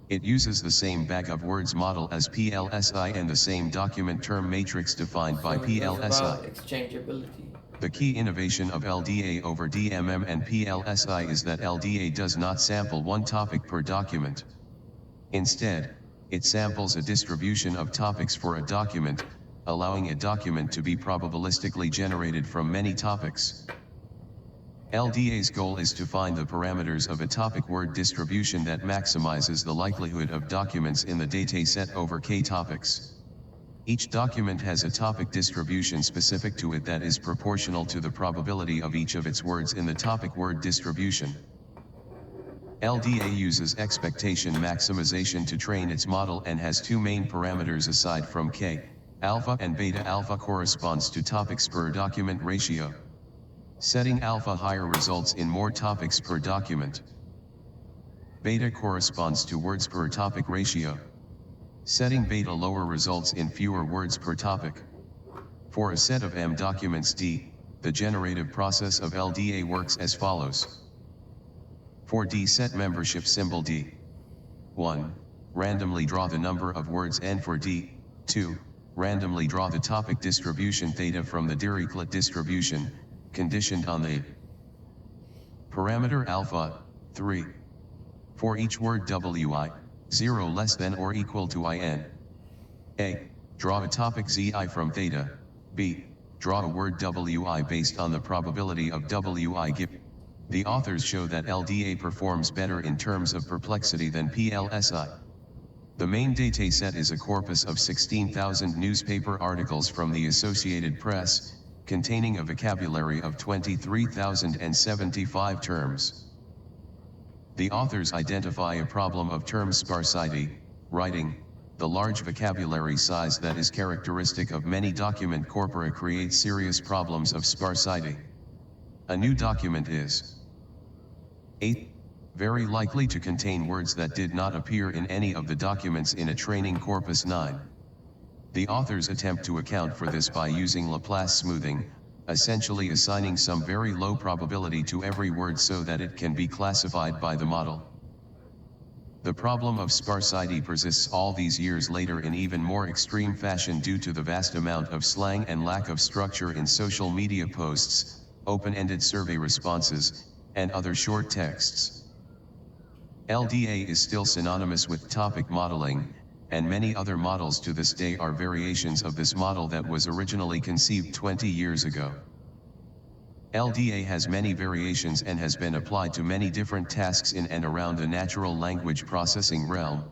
It uses the same bag of words model as PLSI and the same document term matrix defined by So it was PLSI. about exchangeability. The key innovation of LDA over DMM and PLSI is that LDA does not sample one topic per document. Instead, it samples a distribution of topics for a document, allowing a document to be probabilistically generated from many topics. LDA's goal is to find the parameters of a topic word distribution that maximizes the likelihood of documents in the dataset over k topics. Each document has a topic distribution specific to it that is proportional to the probability of each of its words in the topic word distribution. LDA uses expectation maximization to train its model and has two main parameters aside from k. Alpha and beta. Alpha corresponds to topics per document ratio. Setting alpha higher results in more topics per document. Beta corresponds to words per topic ratio. Setting beta lower results in fewer words per topic. For a set of M documents D, the generative process of LDA works as follows. For D, set membership symbol D. 1. Randomly draw the number of words N for D. 2. Randomly draw the topic distribution theta from the Dirichlet distribution, conditioned on the parameter alpha. 3. For each word WI, 0 less than or equal to IN. A. Draw a topic ZI from theta. B. Draw a word WI based on the probability of WI given. The authors show that LDA performs better in terms of perplexity than PLSI. The main dataset is a corpus of 16,000 newspaper articles from the Associated Press, containing a vocabulary of 23,075 terms. The authors identify a problem of term sparsity, writing, the large vocabulary size that is characteristic of many document corpora creates serious problems of sparsity. A new document is 8. Very likely to contain words that did not appear in any of the documents in a training corpus. 9. The authors attempt to account for this by using Laplace smoothing, essentially assigning some very low probability to every word so that it can be classified by the model. The problem of sparsity persists all these years later in even more extreme fashion due to the vast amount of slang and lack of structure in social media posts, open-ended survey responses, and other short texts. LDA is still synonymous with topic modeling, and many other models to this day are variations of this model that was originally conceived 20 years ago. LDA has many variations and has been applied to many different tasks in and around the natural language processing realm.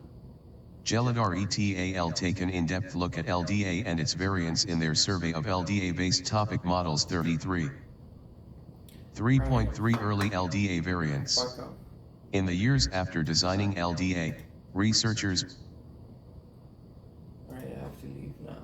Gelidar et al. Take an in-depth look at LDA and its variants in their survey of LDA-based topic models 33. 3.3 Early LDA variants. Fuck off. In the years after designing LDA, researchers Alright, I have to leave now.